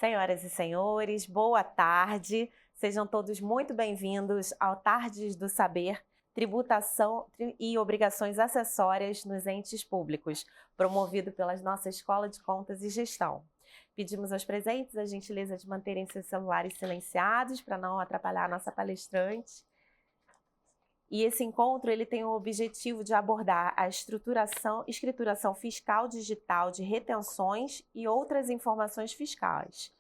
Senhoras e senhores, boa tarde. Sejam todos muito bem-vindos ao Tardes do Saber, Tributação e Obrigações Acessórias nos Entes Públicos, promovido pela nossa Escola de Contas e Gestão. Pedimos aos presentes a gentileza de manterem seus celulares silenciados para não atrapalhar a nossa palestrante. E esse encontro ele tem o objetivo de abordar a escrituração fiscal digital de retenções e outras informações fiscais,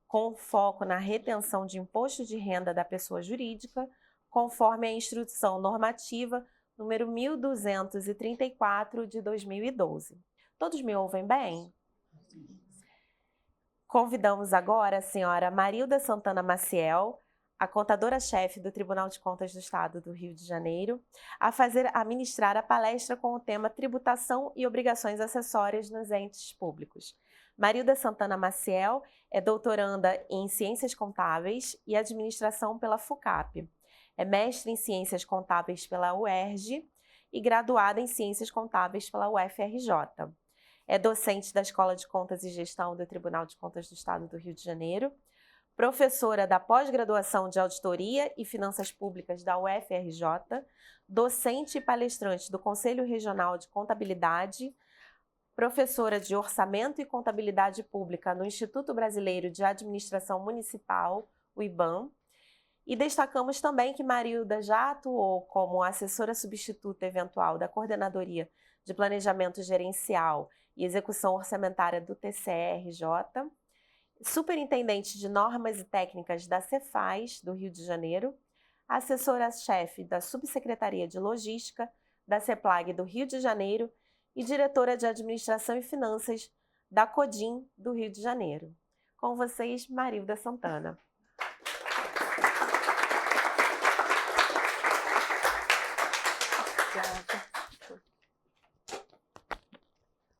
com foco na retenção de imposto de renda da pessoa jurídica, conforme a Instrução Normativa número 1234 de 2012. Todos me ouvem bem? Convidamos agora a senhora Marilda Santana Maciel, a contadora-chefe do Tribunal de Contas do Estado do Rio de Janeiro, a ministrar a palestra com o tema Tributação e Obrigações Acessórias nos Entes Públicos. Marilda Santana Maciel é doutoranda em Ciências Contábeis e Administração pela FUCAP. É mestre em Ciências Contábeis pela UERJ e graduada em Ciências Contábeis pela UFRJ. É docente da Escola de Contas e Gestão do Tribunal de Contas do Estado do Rio de Janeiro, professora da pós-graduação de Auditoria e Finanças Públicas da UFRJ, docente e palestrante do Conselho Regional de Contabilidade, professora de Orçamento e Contabilidade Pública no Instituto Brasileiro de Administração Municipal, o IBAM, e destacamos também que Marilda já atuou como assessora substituta eventual da Coordenadoria de Planejamento Gerencial e Execução Orçamentária do TCE-RJ, superintendente de Normas e Técnicas da Cefaz, do Rio de Janeiro, assessora-chefe da Subsecretaria de Logística da CEPLAG do Rio de Janeiro e diretora de Administração e Finanças da CODIM do Rio de Janeiro. Com vocês, Marilda Santana.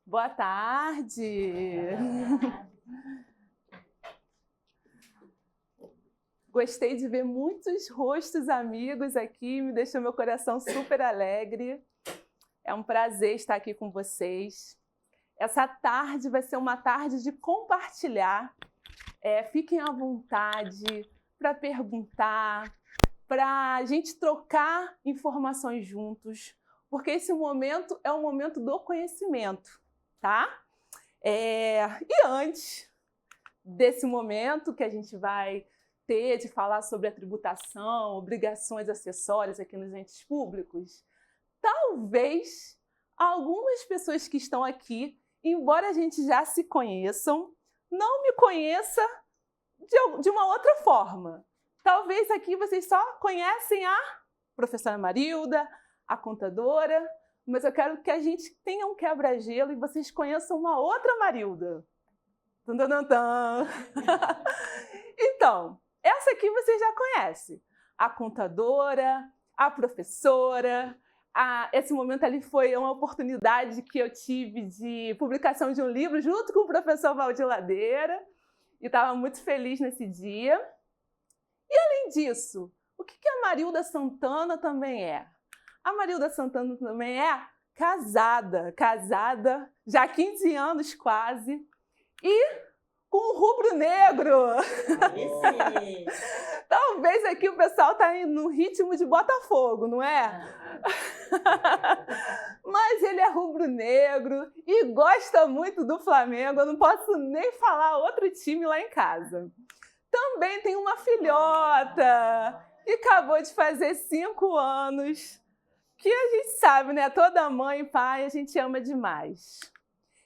Boa tarde! Gostei de ver muitos rostos amigos aqui, me deixou meu coração super alegre. É um prazer estar aqui com vocês. Essa tarde vai ser uma tarde de compartilhar. Fiquem à vontade para perguntar, para a gente trocar informações juntos, porque esse momento é o momento do conhecimento, tá? E antes desse momento que a gente vai de falar sobre a tributação, obrigações acessórias aqui nos entes públicos, talvez algumas pessoas que estão aqui, embora a gente já se conheçam, não me conheça de uma outra forma. Talvez aqui vocês só conhecem a professora Marilda, a contadora, mas eu quero que a gente tenha um quebra-gelo e vocês conheçam uma outra Marilda. Tum, tum, tum, tum. Então, essa aqui você já conhece, a contadora, a professora. Esse momento ali foi uma oportunidade que eu tive de publicação de um livro junto com o professor Valdir Ladeira e estava muito feliz nesse dia. E além disso, o que a Marilda Santana também é? A Marilda Santana também é casada já há 15 anos quase, e com um rubro-negro. Talvez aqui o pessoal está no ritmo de Botafogo, não é? Mas ele é rubro-negro e gosta muito do Flamengo. Eu não posso nem falar outro time lá em casa. Também tem uma filhota que acabou de fazer 5 anos, que a gente sabe, né? Toda mãe e pai a gente ama demais.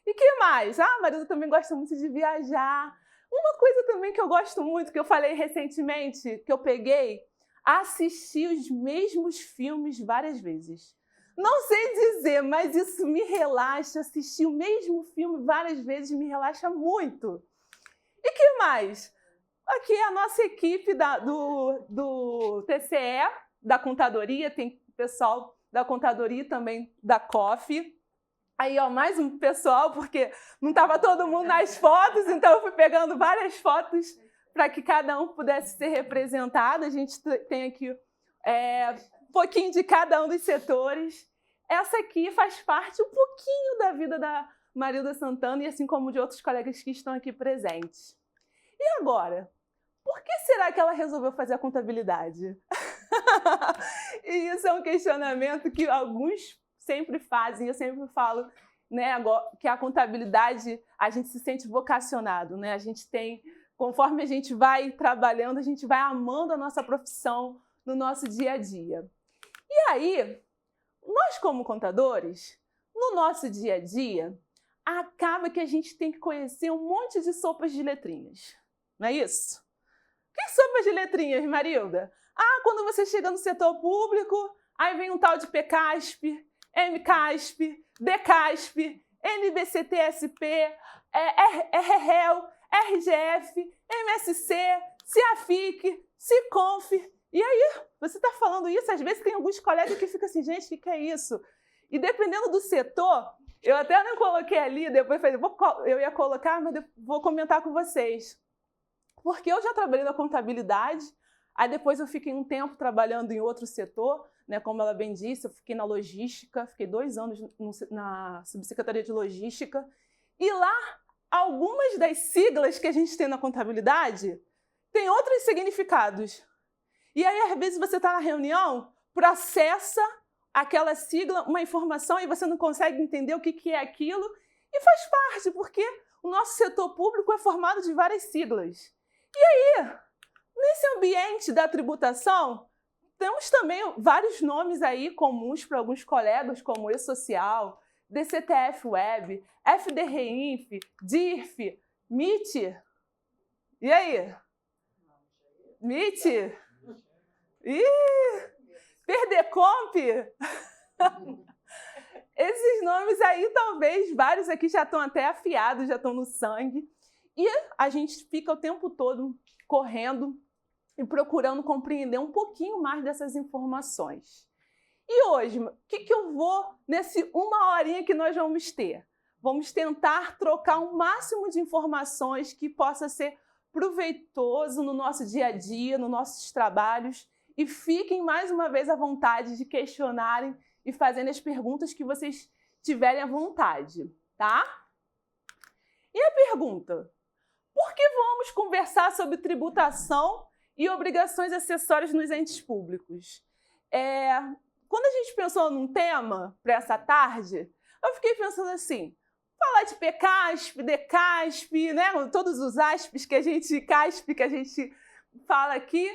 E que mais? A Marilda também gosta muito de viajar. Uma coisa também que eu gosto muito, que eu falei recentemente, que eu peguei, assistir os mesmos filmes várias vezes. Não sei dizer, mas isso me relaxa. Assistir o mesmo filme várias vezes me relaxa muito. E que mais? Aqui é a nossa equipe do TCE, da contadoria, tem pessoal da contadoria e também da COF. Aí, ó, mais um pessoal, porque não estava todo mundo nas fotos, então eu fui pegando várias fotos para que cada um pudesse ser representado. A gente tem aqui um pouquinho de cada um dos setores. Essa aqui faz parte um pouquinho da vida da Marilda Santana e assim como de outros colegas que estão aqui presentes. E agora? Por que será que ela resolveu fazer a contabilidade? E isso é um questionamento que alguns sempre fazem. Eu sempre falo, né, que a contabilidade, a gente se sente vocacionado, né? A gente tem, conforme a gente vai trabalhando, a gente vai amando a nossa profissão no nosso dia a dia. E aí, nós como contadores, no nosso dia a dia, acaba que a gente tem que conhecer um monte de sopas de letrinhas. Não é isso? Que sopas de letrinhas, Marilda? Quando você chega no setor público, aí vem um tal de PCASP, MCASP, DCASP, NBCTSP, RREL, RGF, MSC, CIAFIC, CICONF. E aí, você está falando isso, às vezes tem alguns colegas que ficam assim, gente, o que é isso? E dependendo do setor, eu até não coloquei ali, depois falei, eu ia colocar, mas vou comentar com vocês. Porque eu já trabalhei na contabilidade, aí depois eu fiquei um tempo trabalhando em outro setor, né, como ela bem disse, eu fiquei na logística, fiquei 2 anos na subsecretaria de logística, e lá, algumas das siglas que a gente tem na contabilidade têm outros significados. E aí, às vezes, você está na reunião, processa aquela sigla, uma informação, e você não consegue entender o que é aquilo, e faz parte, porque o nosso setor público é formado de várias siglas. E aí, nesse ambiente da tributação, temos também vários nomes aí comuns para alguns colegas, como E-Social, DCTF Web, FDREINF, DIRF, MIT. E aí? MIT? Perdecomp? Esses nomes aí, talvez, vários aqui já estão até afiados, já estão no sangue. E a gente fica o tempo todo correndo e procurando compreender um pouquinho mais dessas informações. E hoje, o que eu vou, nesse 1 horinha que nós vamos ter? Vamos tentar trocar o máximo de informações que possa ser proveitoso no nosso dia a dia, nos nossos trabalhos. E fiquem mais uma vez à vontade de questionarem e fazerem as perguntas que vocês tiverem à vontade, tá? E a pergunta? Por que vamos conversar sobre tributação e obrigações acessórias nos entes públicos? Quando a gente pensou num tema para essa tarde, eu fiquei pensando assim, falar de PCASP, DCASP, né? Todos os ASPs que a gente fala aqui,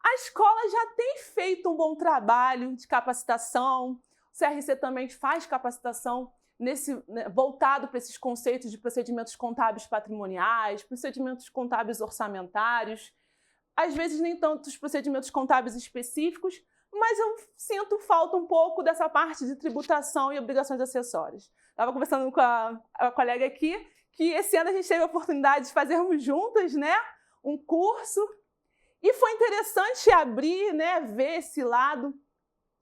a escola já tem feito um bom trabalho de capacitação, o CRC também faz capacitação voltado para esses conceitos de procedimentos contábeis patrimoniais, procedimentos contábeis orçamentários, às vezes nem tanto os procedimentos contábeis específicos, mas eu sinto falta um pouco dessa parte de tributação e obrigações acessórias. Estava conversando com a colega aqui, que esse ano a gente teve a oportunidade de fazermos juntas, né, um curso, e foi interessante abrir, né, ver esse lado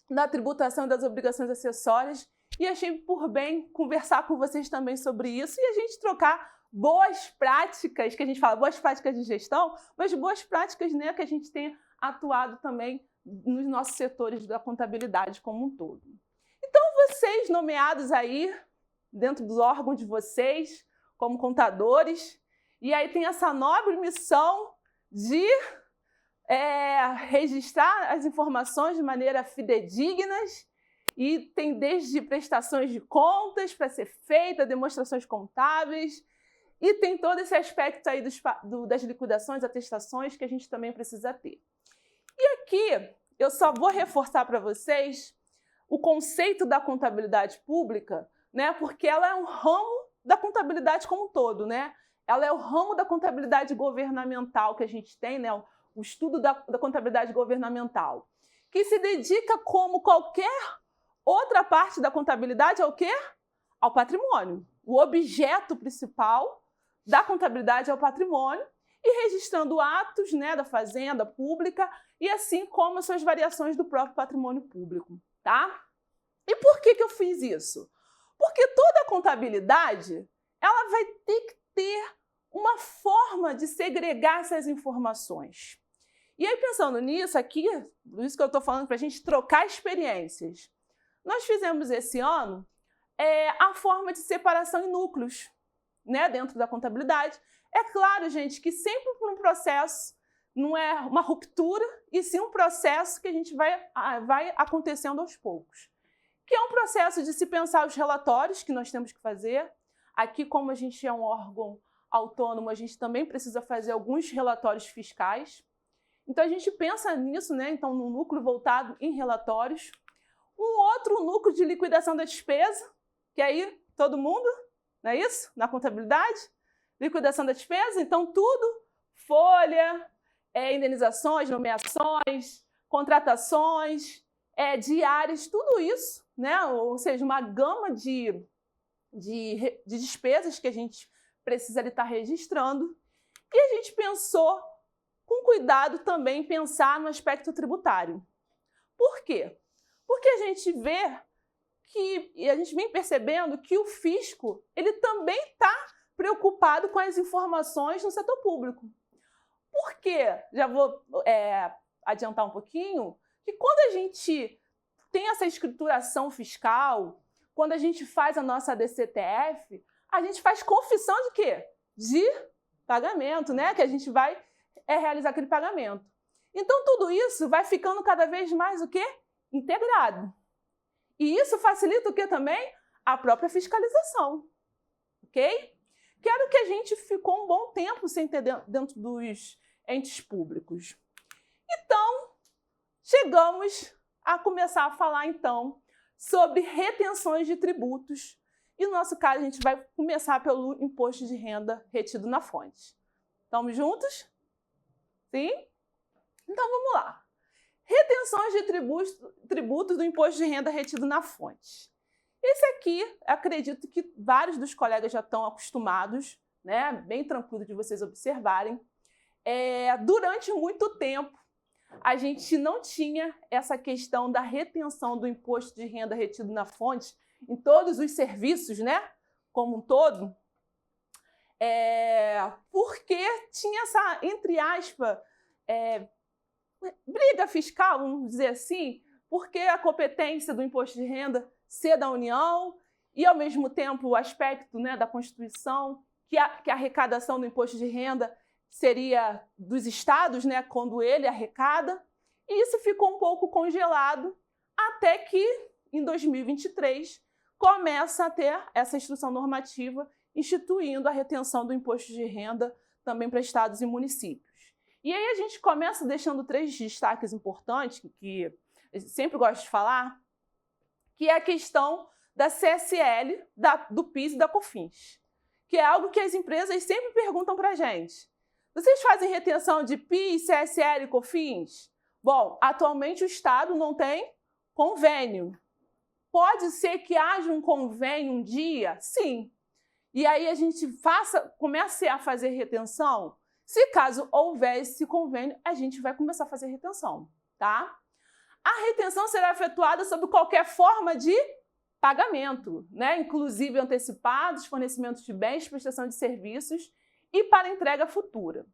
da tributação e das obrigações acessórias, e achei por bem conversar com vocês também sobre isso e a gente trocar boas práticas, que a gente fala boas práticas de gestão, mas boas práticas, né, que a gente tem atuado também nos nossos setores da contabilidade como um todo. Então, vocês nomeados aí, dentro dos órgãos de vocês, como contadores, e aí tem essa nobre missão de registrar as informações de maneira fidedignas, e tem desde prestações de contas para ser feita, demonstrações contábeis, e tem todo esse aspecto aí das liquidações, atestações, que a gente também precisa ter. E aqui eu só vou reforçar para vocês o conceito da contabilidade pública, né? Porque ela é um ramo da contabilidade como um todo, né? Ela é o ramo da contabilidade governamental que a gente tem, né? O estudo da contabilidade governamental, que se dedica, como qualquer outra parte da contabilidade, ao quê? Ao patrimônio. O objeto principal da contabilidade é o patrimônio, e registrando atos, né, da fazenda pública, e assim como as suas variações do próprio patrimônio público, tá? E por que eu fiz isso? Porque toda a contabilidade, ela vai ter que ter uma forma de segregar essas informações. E aí, pensando nisso aqui, por isso que eu estou falando para a gente trocar experiências, nós fizemos esse ano a forma de separação em núcleos, né, dentro da contabilidade. É claro, gente, que sempre por um processo, não é uma ruptura, e sim um processo que a gente vai acontecendo aos poucos. Que é um processo de se pensar os relatórios que nós temos que fazer. Aqui, como a gente é um órgão autônomo, a gente também precisa fazer alguns relatórios fiscais. Então, a gente pensa nisso, né? Então, no núcleo voltado em relatórios. Um outro núcleo de liquidação da despesa, que aí todo mundo, não é isso? Na contabilidade, liquidação da despesa. Então, tudo, folha, indenizações, nomeações, contratações, diárias, tudo isso, né? Ou seja, uma gama de despesas que a gente precisa estar registrando. E a gente pensou, com cuidado também, pensar no aspecto tributário. Por quê? Porque a gente vê e a gente vem percebendo que o fisco ele também está preocupado com as informações no setor público. Por quê? Já vou adiantar um pouquinho, que quando a gente tem essa escrituração fiscal, quando a gente faz a nossa DCTF, a gente faz confissão de quê? De pagamento, né? Que a gente vai realizar aquele pagamento. Então, tudo isso vai ficando cada vez mais o quê? Integrado. E isso facilita o quê também? A própria fiscalização. Ok? Que era o que a gente ficou um bom tempo sem ter dentro dos entes públicos. Então, chegamos a começar a falar, então, sobre retenções de tributos. E no nosso caso, a gente vai começar pelo imposto de renda retido na fonte. Estamos juntos? Sim? Então, vamos lá. Retenções de tributos do imposto de renda retido na fonte. Esse aqui, acredito que vários dos colegas já estão acostumados, né? Bem tranquilo de vocês observarem. Durante muito tempo, a gente não tinha essa questão da retenção do imposto de renda retido na fonte em todos os serviços, né? Como um todo. Porque tinha essa, entre aspas, briga fiscal, vamos dizer assim, porque a competência do imposto de renda ser da União e, ao mesmo tempo, o aspecto, né, da Constituição, que a arrecadação do imposto de renda seria dos estados, né, quando ele arrecada, e isso ficou um pouco congelado até que, em 2023, começa a ter essa instrução normativa instituindo a retenção do imposto de renda também para estados e municípios. E aí a gente começa deixando 3 destaques importantes, que eu sempre gosto de falar, que é a questão da CSL, do PIS e da COFINS, que é algo que as empresas sempre perguntam para a gente. Vocês fazem retenção de PIS, CSL e COFINS? Bom, atualmente o Estado não tem convênio. Pode ser que haja um convênio um dia? Sim. E aí a gente comece a fazer retenção? Se caso houver esse convênio, a gente vai começar a fazer retenção, tá? A retenção será efetuada sob qualquer forma de pagamento, né? Inclusive antecipados, fornecimento de bens, prestação de serviços e para entrega futura.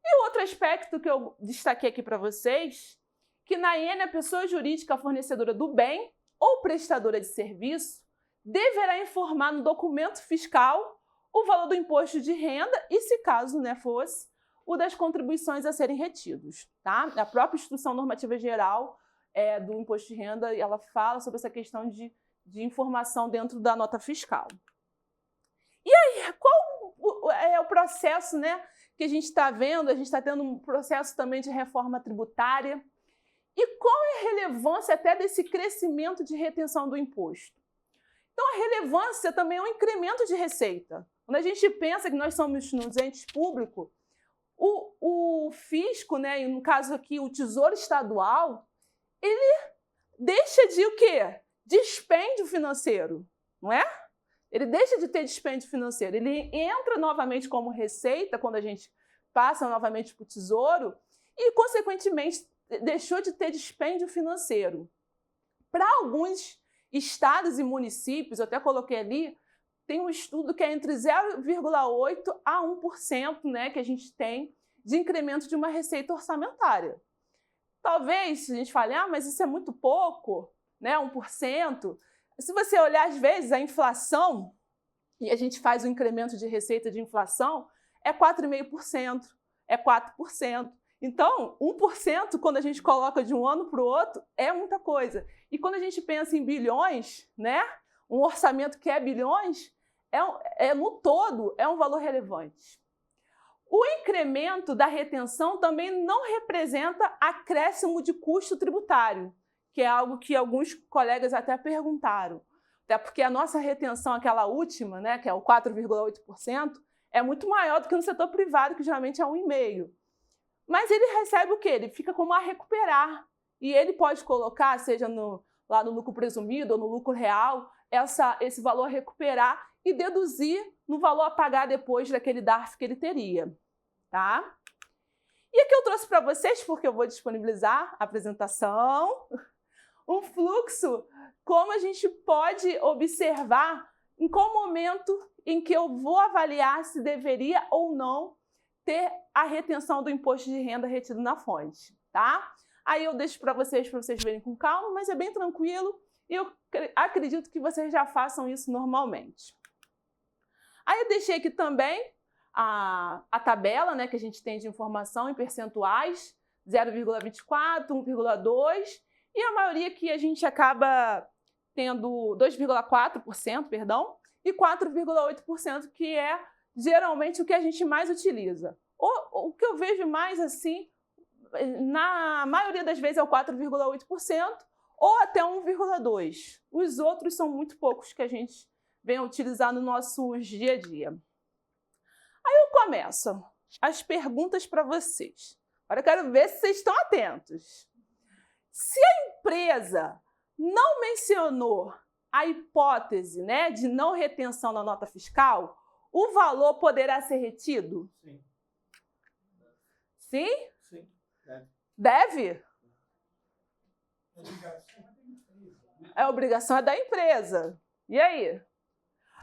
E outro aspecto que eu destaquei aqui para vocês, que na IN a pessoa jurídica fornecedora do bem ou prestadora de serviço deverá informar no documento fiscal o valor do imposto de renda e, se caso, né, fosse, o das contribuições a serem retidos, tá? A própria Instrução Normativa Geral do Imposto de Renda, ela fala sobre essa questão de informação dentro da nota fiscal. E aí, qual é o processo, né, que a gente está vendo? A gente está tendo um processo também de reforma tributária. E qual é a relevância até desse crescimento de retenção do imposto? Então, a relevância também é um incremento de receita. Quando a gente pensa que nós somos nos entes públicos, o fisco, né, e no caso aqui o Tesouro Estadual, ele deixa de o quê? Dispêndio financeiro, não é? Ele deixa de ter dispêndio financeiro, ele entra novamente como receita quando a gente passa novamente para o Tesouro e, consequentemente, deixou de ter dispêndio financeiro. Para alguns estados e municípios, eu até coloquei ali, tem um estudo que é entre 0,8% a 1%, né, que a gente tem de incremento de uma receita orçamentária. Talvez a gente fale, mas isso é muito pouco, né, 1%. Se você olhar, às vezes, a inflação, e a gente faz o incremento de receita de inflação, é 4,5%, é 4%. Então, 1%, quando a gente coloca de um ano para o outro, é muita coisa. E quando a gente pensa em bilhões, né? Um orçamento que é bilhões, no todo, é um valor relevante. O incremento da retenção também não representa acréscimo de custo tributário, que é algo que alguns colegas até perguntaram. Até porque a nossa retenção, aquela última, né, que é o 4,8%, é muito maior do que no setor privado, que geralmente é 1,5%. Mas ele recebe o quê? Ele fica como a recuperar. E ele pode colocar, seja lá no lucro presumido ou no lucro real, esse valor a recuperar e deduzir no valor a pagar depois daquele DARF que ele teria. Tá? E aqui eu trouxe para vocês, porque eu vou disponibilizar a apresentação, um fluxo, como a gente pode observar em qual momento em que eu vou avaliar se deveria ou não ter a retenção do imposto de renda retido na fonte, tá? Aí eu deixo para vocês verem com calma, mas é bem tranquilo e eu acredito que vocês já façam isso normalmente. Aí eu deixei aqui também a tabela, né, que a gente tem de informação em percentuais, 0,24, 1,2, e a maioria que a gente acaba tendo 2,4%, perdão, e 4,8%, que é geralmente o que a gente mais utiliza. O que eu vejo mais assim, na maioria das vezes é o 4,8% ou até 1,2%. Os outros são muito poucos que a gente vem utilizar no nosso dia a dia. Aí eu começo as perguntas para vocês. Agora eu quero ver se vocês estão atentos. Se a empresa não mencionou a hipótese, né, de não retenção na nota fiscal, o valor poderá ser retido? Sim. Sim? Sim. Deve? A obrigação é da empresa. E aí?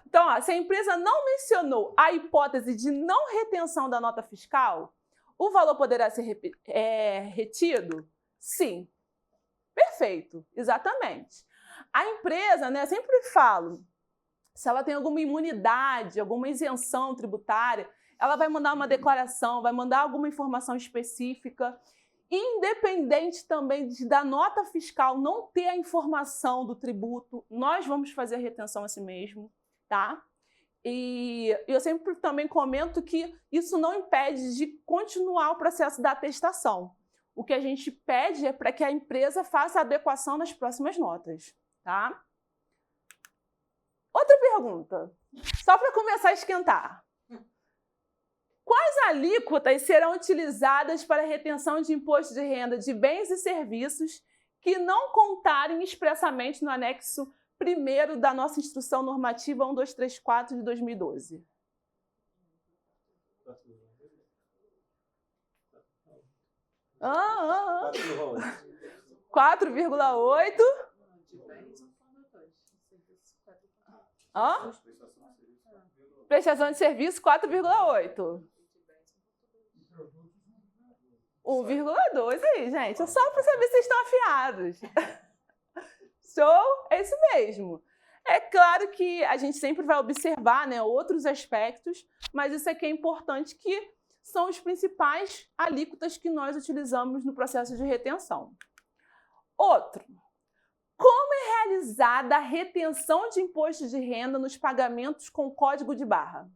Então, ó, se a empresa não mencionou a hipótese de não retenção da nota fiscal, o valor poderá ser retido? Sim. Perfeito, exatamente. A empresa, né, eu sempre falo, se ela tem alguma imunidade, alguma isenção tributária, ela vai mandar uma declaração, vai mandar alguma informação específica, independente também da nota fiscal não ter a informação do tributo, nós vamos fazer a retenção assim mesmo, tá? E eu sempre também comento que isso não impede de continuar o processo da atestação. O que a gente pede é para que a empresa faça a adequação nas próximas notas, tá? Outra pergunta, só para começar a esquentar. Quais alíquotas serão utilizadas para a retenção de imposto de renda de bens e serviços que não contarem expressamente no anexo 1º da nossa Instrução Normativa 1234 de 2012? Ah. 4,8. Hã? Prestação de serviço, 4,8. 1,2 aí, gente. É só para saber se vocês estão afiados. Show? É isso mesmo. É claro que a gente sempre vai observar, né, outros aspectos, mas isso aqui é importante, que são os principais alíquotas que nós utilizamos no processo de retenção. Outro. Como é realizada a retenção de imposto de renda nos pagamentos com código de barra?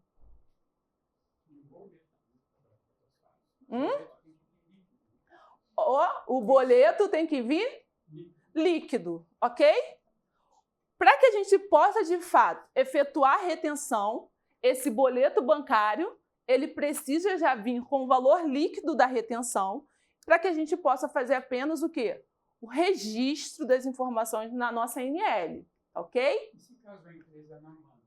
O boleto tem que vir líquido, ok? Para que a gente possa, de fato, efetuar a retenção, esse boleto bancário, ele precisa já vir com o valor líquido da retenção, para que a gente possa fazer apenas o quê? O registro das informações na nossa ANL, ok? E se caso a empresa não manda?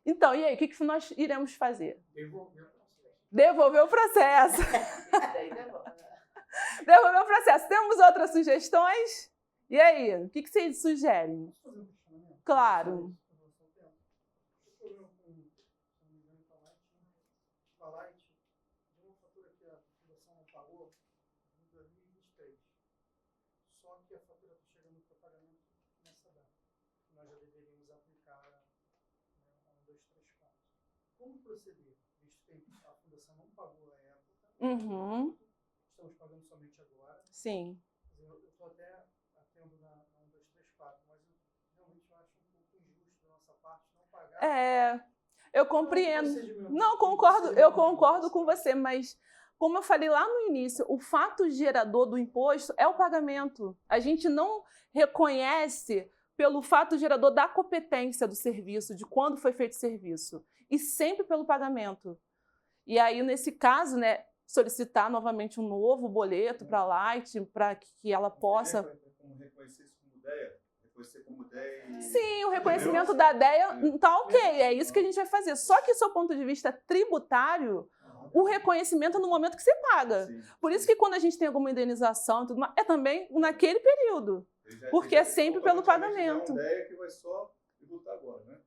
Então, e aí, o que nós iremos fazer? Devolver o processo. Devolver o processo. Devolver o processo. Temos outras sugestões? E aí, o que vocês sugerem? Claro. Só que a fatura está chegando para pagamento nessa data. Nós já deveríamos aplicar 1, 2, 3, 4. Como proceder? Visto a fundação não pagou à época. Uhum. Estamos pagando somente agora. Sim. Eu estou até atendo na 1, 2, 3, 4, mas eu realmente acho um pouco injusto da nossa parte não pagar. Eu compreendo. Não, concordo, eu concordo com você, mas como eu falei lá no início, o fato gerador do imposto é o pagamento. A gente não reconhece pelo fato gerador da competência do serviço, de quando foi feito o serviço, e sempre pelo pagamento. E aí, nesse caso, né, solicitar novamente um novo boleto para a Light, para que ela possa... Como reconhecer isso como DEA? Reconhecer como DEA e... Sim, o reconhecimento da DEA tá ok, é isso que a gente vai fazer. Só que, do seu ponto de vista tributário, o reconhecimento é no momento que você paga. Sim. Por isso que quando a gente tem alguma indenização, e tudo mais, é também naquele período. Porque é sempre pelo pagamento. É um DEA que vai só tributar agora, né?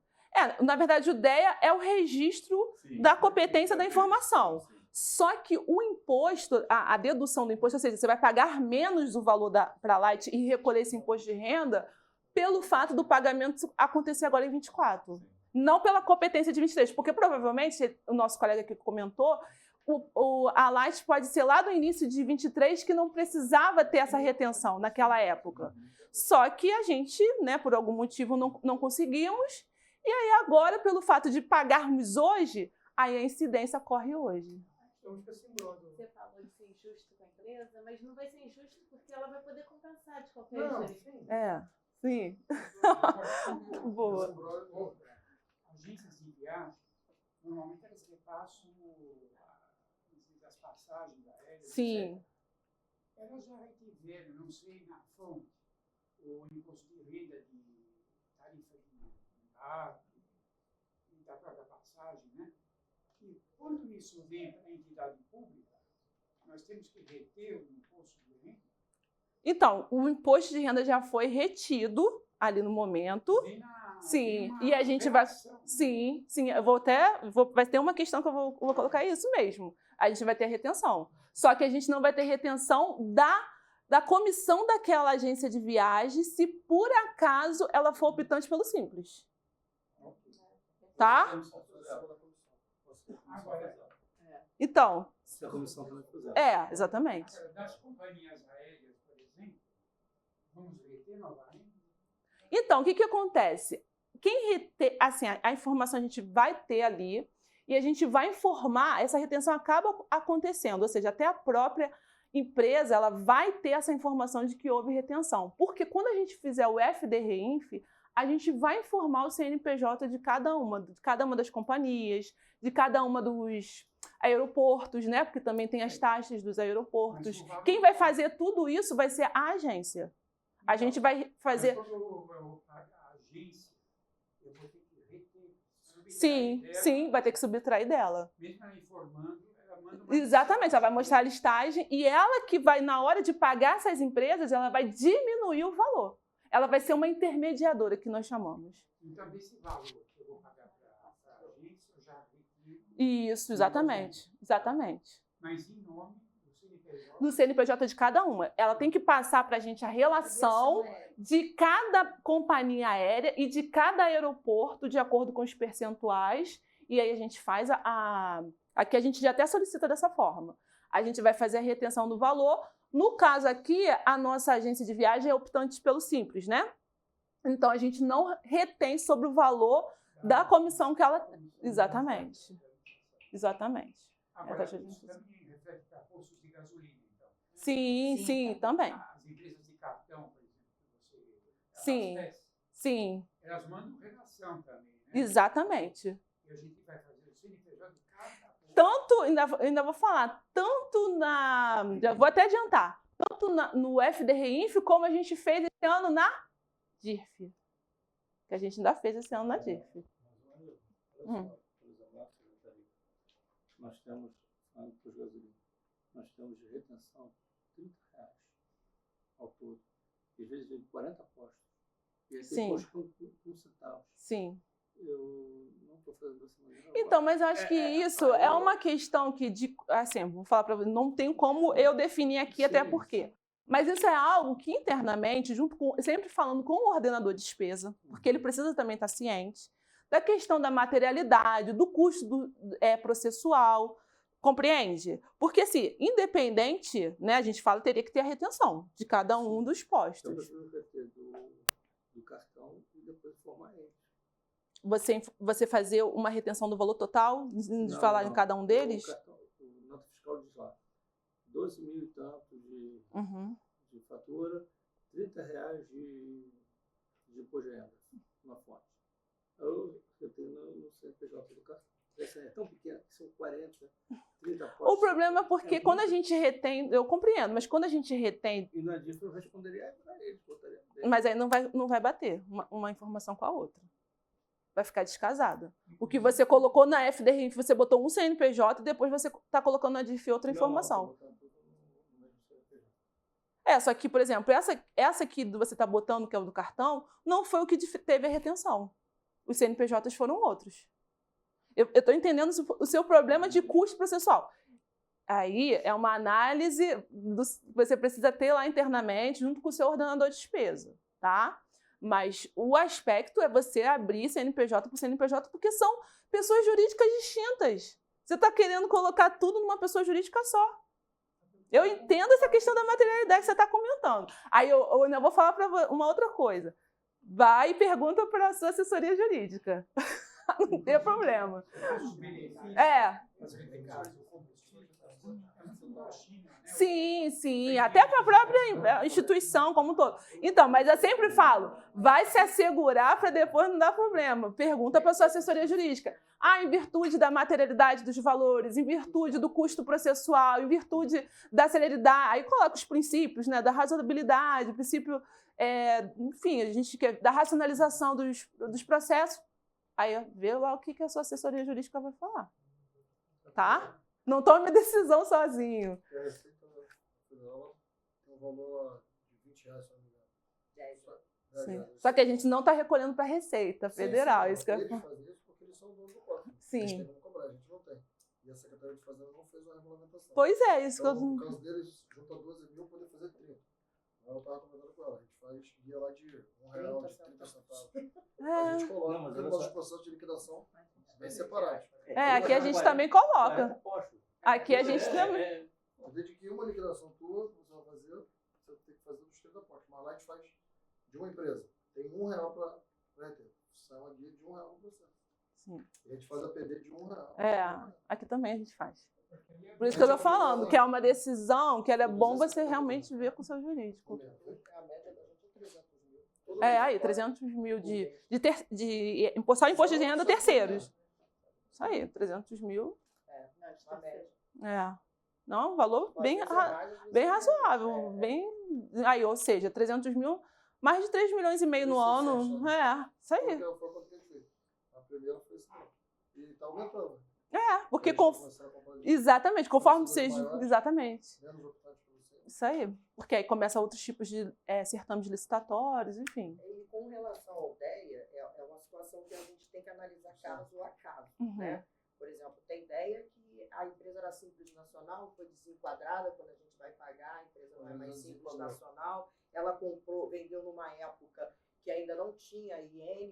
Na verdade, o DEA é o registro da competência da informação. Sim. Só que o imposto, a dedução do imposto, ou seja, você vai pagar menos o valor para a Light e recolher esse imposto de renda pelo fato do pagamento acontecer agora em 24. Sim. Não pela competência de 23, porque provavelmente, o nosso colega aqui comentou, a Light pode ser lá do início de 23 que não precisava ter essa retenção naquela época. Só que a gente, né, por algum motivo, não conseguimos, e aí agora, pelo fato de pagarmos hoje, aí a incidência corre hoje. Estamos com esse imbróglio. Você falou de ser injusto com a empresa, mas não vai ser injusto porque ela vai poder compensar de qualquer jeito. Sim. Sim. Boa. Agências de viagem, normalmente elas repassam as passagens aéreas. Sim. Etc. Elas já retiveram, não sei, na fonte, o imposto de renda de tarifa de embarque e da própria passagem, né? E quando isso vem para a entidade pública, nós temos que reter o imposto de renda. Então, o imposto de renda já foi retido ali no momento. Sim, e a gente vai... Sim, vai ter uma questão que eu vou colocar isso mesmo. A gente vai ter retenção. Só que a gente não vai ter retenção da comissão daquela agência de viagem se por acaso ela for optante pelo Simples. Tá? Então... Se a comissão também fizer. Exatamente. Das companhias aéreas, por exemplo, vamos reter novamente? Então, o que acontece? Assim, a informação a gente vai ter ali e a gente vai informar, essa retenção acaba acontecendo, ou seja, até a própria empresa ela vai ter essa informação de que houve retenção. Porque quando a gente fizer o FDReinf, a gente vai informar o CNPJ de cada uma das companhias, de cada uma dos aeroportos, né? Porque também tem as taxas dos aeroportos. Quem vai fazer tudo isso vai ser a agência. A gente vai fazer... Mas quando eu pago a agência, eu vou ter que reter. Sim, vai ter que subtrair dela. Mesmo ela informando, ela manda uma... Exatamente, ela vai mostrar a listagem e ela que vai, na hora de pagar essas empresas, ela vai diminuir o valor. Ela vai ser uma intermediadora, que nós chamamos. Então, desse valor que eu vou pagar para a agência, eu já retiro... Isso, exatamente. Mas em nome do CNPJ... Do CNPJ de cada uma. Ela tem que passar para a gente a relação de cada companhia aérea e de cada aeroporto, de acordo com os percentuais, e aí a gente faz aqui a gente já até solicita dessa forma. A gente vai fazer a retenção do valor. No caso aqui, a nossa agência de viagem é optante pelo Simples, né? Então, a gente não retém sobre o valor da comissão que ela... Exatamente. Agora, isso também reflete para postos de gasolina, então. Sim, também. As empresas de cartão, por exemplo, que você abastece, Sim. elas mandam redação também, né? Exatamente. E a gente vai fazer o CNPJ de cada posto. Tanto, ainda vou falar, já vou até adiantar, tanto no FDReinf, como a gente fez esse ano na DIRF. Que a gente ainda fez esse ano na DIRF. Nós temos, falando para os gasolinas, nós temos de retenção R$30 ao todo. E às vezes vem 40 postos. E aí tem posto com um centavo. Sim. Eu não estou fazendo dessa maneira. Então, mas eu acho que isso é uma questão que, assim, vou falar para você, não tem como eu definir aqui, até porque. Mas isso é algo que internamente, sempre falando com o ordenador de despesa, porque ele precisa também estar ciente, da questão da materialidade, do custo processual, compreende? Porque, assim, independente, né, a gente fala, teria que ter a retenção de cada um dos postos. Eu prefiro reter do cartão e depois formar ele. Você fazer uma retenção do valor total, de falar em cada um deles? O nota fiscal diz lá, 12 mil e tanto de fatura, R$30 de imposto de renda na fonte. Eu tenho no CNPJ do cartão. Essa é tão pequena que são 40, 30 postos. O problema é porque quando a gente retém, eu compreendo, mas quando a gente retém... E na DIF eu responderia para eles, botaria dele. Mas aí não vai bater uma informação com a outra. Vai ficar descasada. O que você colocou na FDRIF, você botou um CNPJ e depois você está colocando na DIF outra informação. Só que, por exemplo, essa que você está botando, que é o do cartão, não foi o que teve a retenção. Os CNPJs foram outros. Eu estou entendendo o seu problema de custo processual. Aí é uma análise que você precisa ter lá internamente, junto com o seu ordenador de despesa, tá? Mas o aspecto é você abrir CNPJ por CNPJ, porque são pessoas jurídicas distintas. Você está querendo colocar tudo numa pessoa jurídica só. Eu entendo essa questão da materialidade que você está comentando. Aí eu ainda vou falar para uma outra coisa. Vai e pergunta para a sua assessoria jurídica. Não tem problema. Sim. Até para a própria instituição como um todo. Então, mas eu sempre falo, vai se assegurar para depois não dar problema. Pergunta para a sua assessoria jurídica. Em virtude da materialidade dos valores, em virtude do custo processual, em virtude da celeridade. Aí coloca os princípios, né, da razoabilidade, o princípio, enfim, a gente quer da racionalização dos processos. Aí vê lá o que a sua assessoria jurídica vai falar. Tá? Não tome decisão sozinho. A receita federal tem um valor de R$20, se não me engano. 10 reais. Só que a gente não está recolhendo para a Receita Federal. Sim, isso que eu... Eles fazem isso porque eles são donos do cofre. Sim. Eles têm como cobrar, a gente não tem. E a Secretaria de Fazenda não fez uma regulamentação. Pois é, isso então, que eu... no caso deles, junta 12 mil, poder fazer 30. Eu estava comentando com ela, a gente faz guia lá de R$1, de 30 centavos. A gente coloca, tem nossos processos de liquidação bem separados. Aqui a gente também coloca. Aqui a gente também... Desde que uma liquidação tua, você vai fazer, você tem que fazer dos 30 postos. Mas lá a gente faz de uma empresa. Tem R$1 para reter. Sai uma guia de R$1 para você. Sim. E a gente faz a PD de R$1. Aqui também a gente faz. Por isso que eu estou falando, que é uma decisão que é bom você realmente ver com o seu jurídico. Aí, 300 mil só imposto de renda terceiros. Isso aí, 300 mil. Não, valor bem razoável. Aí, ou seja, 300 mil, mais de 3,5 milhões no ano. Isso aí. A primeira foi isso mesmo. E está aumentando. Porque exatamente, conforme seja. Exatamente. Isso aí. Porque aí começa outros tipos de certames licitatórios, enfim. E com relação ao DEA, é uma situação que a gente tem que analisar caso a caso. Né? Por exemplo, tem DEA que a empresa era simples nacional, foi desenquadrada quando a gente vai pagar, a empresa não é mais simples nacional, ela comprou, vendeu numa época que ainda não tinha IN.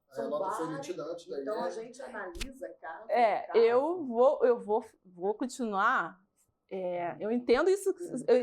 A nota foi emitida antes da então a gente analisa caso. Eu vou continuar. Eu entendo isso.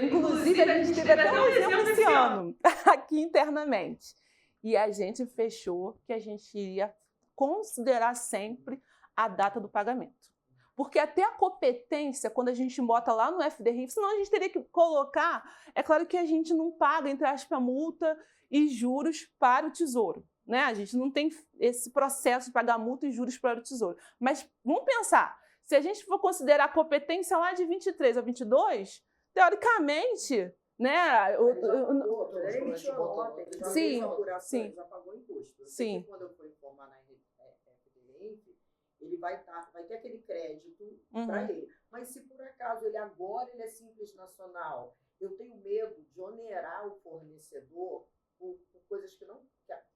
Inclusive, a gente teve até um exemplo esse ano, aqui internamente. E a gente fechou que a gente iria considerar sempre a data do pagamento. Porque até a competência, quando a gente bota lá no FDRIF, senão a gente teria que colocar... É claro que a gente não paga, entre aspas, multa e juros para o Tesouro. Né? A gente não tem esse processo de pagar multa e juros para o Tesouro. Mas vamos pensar, se a gente for considerar a competência lá de 23 a 22, teoricamente, né? Ele emitiu a nota, ele já fez a apuração, já pagou imposto. Sim. Quando eu for informar na FDRIF, ele vai ter aquele crédito para ele. Mas se por acaso ele é simples nacional, eu tenho medo de onerar o fornecedor por coisas que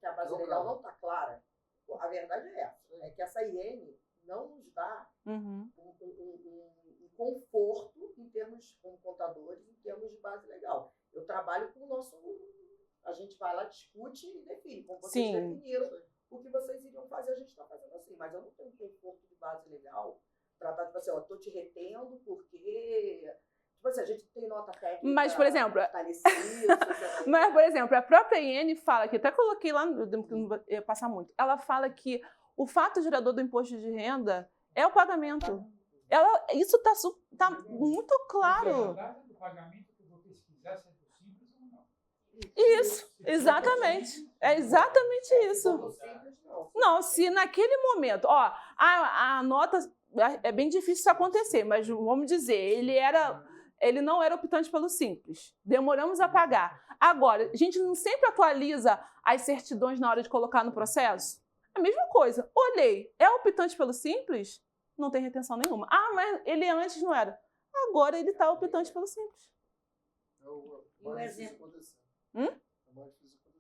a base legal não está clara. A verdade é essa, é que essa IN não nos dá um conforto em termos, como contadores, em termos de base legal. Eu trabalho com o nosso... A gente vai lá, discute e define, como vocês definiram o fazer, a gente está fazendo assim, mas eu não tenho conforto de base legal para estar, tipo assim, ó, tô te retendo porque... Tipo assim, a gente tem nota técnica... Mas, por exemplo... Mas, por exemplo, a própria Iene fala, que até coloquei lá, não ia passar muito, ela fala que o fato gerador do imposto de renda é o pagamento. Isso está muito claro. Do pagamento que eu vou pesquisar se é do simples ou não. Isso, exatamente. É exatamente isso. Não, se naquele momento, ó, a nota, é bem difícil isso acontecer, mas vamos dizer, ele não era optante pelo simples. Demoramos a pagar. Agora, a gente não sempre atualiza as certidões na hora de colocar no processo? A mesma coisa. Olhei, é optante pelo simples? Não tem retenção nenhuma. Ah, mas ele antes não era. Agora ele está optante pelo simples.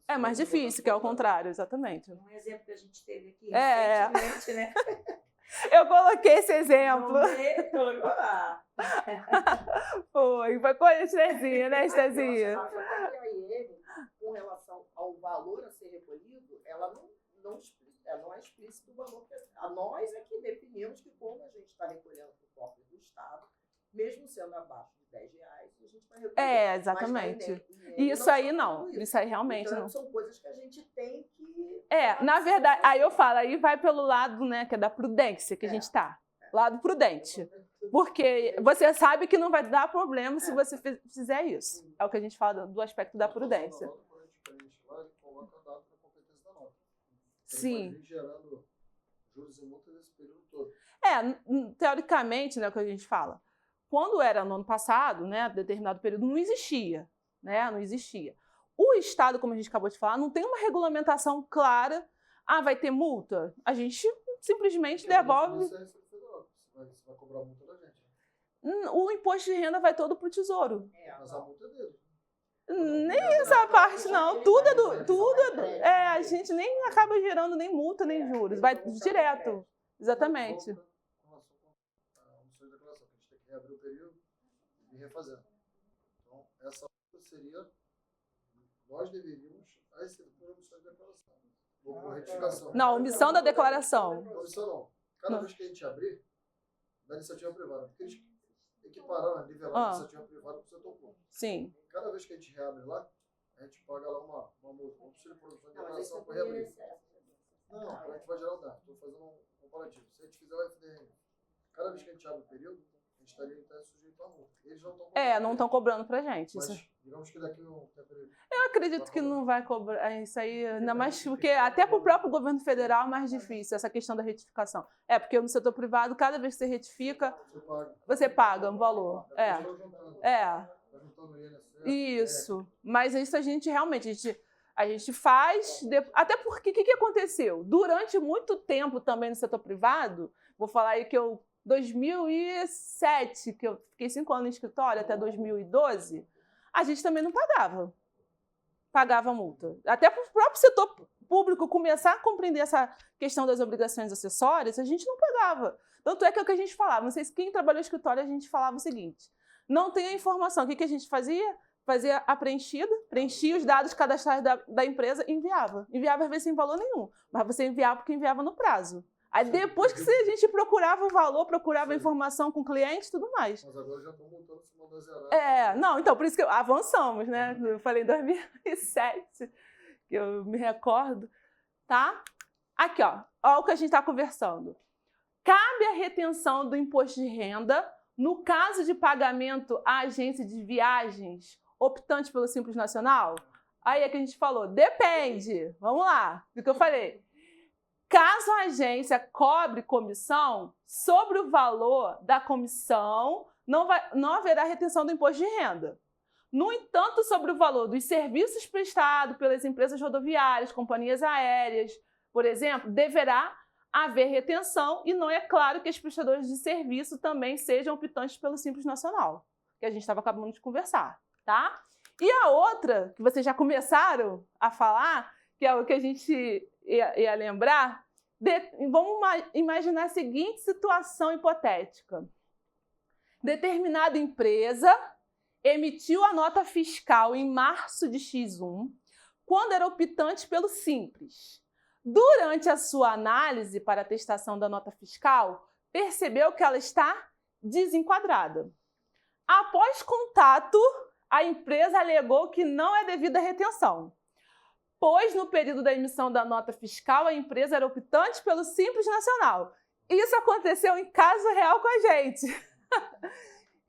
É mais difícil, que é o contrário, exatamente. Um exemplo que a gente teve aqui recentemente, né? Eu coloquei esse exemplo. Colocou lá. Foi coincidentezinha, né, Estezinha? A IEM, com relação ao valor a ser recolhido, ela não é explícito o valor. A nós é que definimos que como a gente está recolhendo para o cofre do Estado, mesmo sendo abaixo de R$10, a gente vai recolher. Exatamente. Isso aí não. Isso aí realmente então, não. São coisas que a gente tem que... Na verdade, aí eu falo, aí vai pelo lado, né, que é da prudência que a gente está. Lado prudente. Porque você sabe que não vai dar problema se você fizer isso. É o que a gente fala do aspecto da prudência. Sim. Gerando juros e multas nesse período todo. Teoricamente, né, o que a gente fala. Quando era no ano passado, né, determinado período, não existia, né, não existia. O Estado, como a gente acabou de falar, não tem uma regulamentação clara. Ah, vai ter multa? A gente simplesmente devolve. Você vai cobrar multa da gente. O imposto de renda vai todo para o Tesouro. Mas a multa é dele. Nem essa parte, não. Tudo a gente nem acaba gerando nem multa, nem juros. Vai direto. Exatamente. Reabrir o período e refazer. Então, essa seria, nós deveríamos, por omissão de declaração, ou por retificação. Não, omissão da declaração. Omissão não. Cada vez que a gente abrir, da iniciativa privada, porque eles equipararam, nivelaram a iniciativa privada para o setor público. Sim. Cada vez que a gente reabre lá, a gente paga lá uma multa, como se ele for omissão de declaração para reabrir. Não, a gente vai gerar o dano. Estou fazendo um comparativo. Se a gente fizer o FDM, cada vez que a gente abre o período, a gente estaria sujeito à multa. Eles não estão cobrando. Não estão cobrando pra gente. Mas, isso. digamos que daqui um tempo... Eu acredito que não vai cobrar isso aí, ainda mais porque até para o próprio governo federal é mais difícil essa questão da retificação. Porque no setor privado, cada vez que você retifica, você paga um valor. Isso. Mas isso a gente realmente... A gente faz... Até porque, o que aconteceu? Durante muito tempo também no setor privado, vou falar aí que 2007, que eu fiquei 5 anos no escritório, até 2012, a gente também não pagava multa. Até para o próprio setor público começar a compreender essa questão das obrigações acessórias, a gente não pagava. Tanto é que é o que a gente falava. Não sei se quem trabalhou no escritório, a gente falava o seguinte: não tem a informação. O que a gente fazia? Fazia a preenchida, preenchia os dados cadastrais da empresa e enviava. Enviava às vezes sem valor nenhum, mas você enviava porque enviava no prazo. Aí depois que a gente procurava o valor, procurava a informação com o cliente e tudo mais. Mas agora já estão voltando se mandar zerar. Não, então por isso que avançamos, né? Eu falei em 2007, que eu me recordo, tá? Aqui, ó o que a gente está conversando. Cabe a retenção do imposto de renda no caso de pagamento à agência de viagens optante pelo Simples Nacional? Aí é que a gente falou, depende. Vamos lá, do que eu falei. Caso a agência cobre comissão, sobre o valor da comissão, não haverá retenção do imposto de renda. No entanto, sobre o valor dos serviços prestados pelas empresas rodoviárias, companhias aéreas, por exemplo, deverá haver retenção e não é claro que os prestadores de serviço também sejam optantes pelo Simples Nacional, que a gente estava acabando de conversar, tá? E a outra, que vocês já começaram a falar, que é o que a gente ia lembrar, vamos imaginar a seguinte situação hipotética. Determinada empresa emitiu a nota fiscal em março de X1, quando era optante pelo Simples. durante a sua análise para atestação da nota fiscal, percebeu que ela está desenquadrada. Após contato, a empresa alegou que não é devida retenção, pois no período da emissão da nota fiscal, a empresa era optante pelo Simples Nacional. Isso aconteceu em caso real com a gente.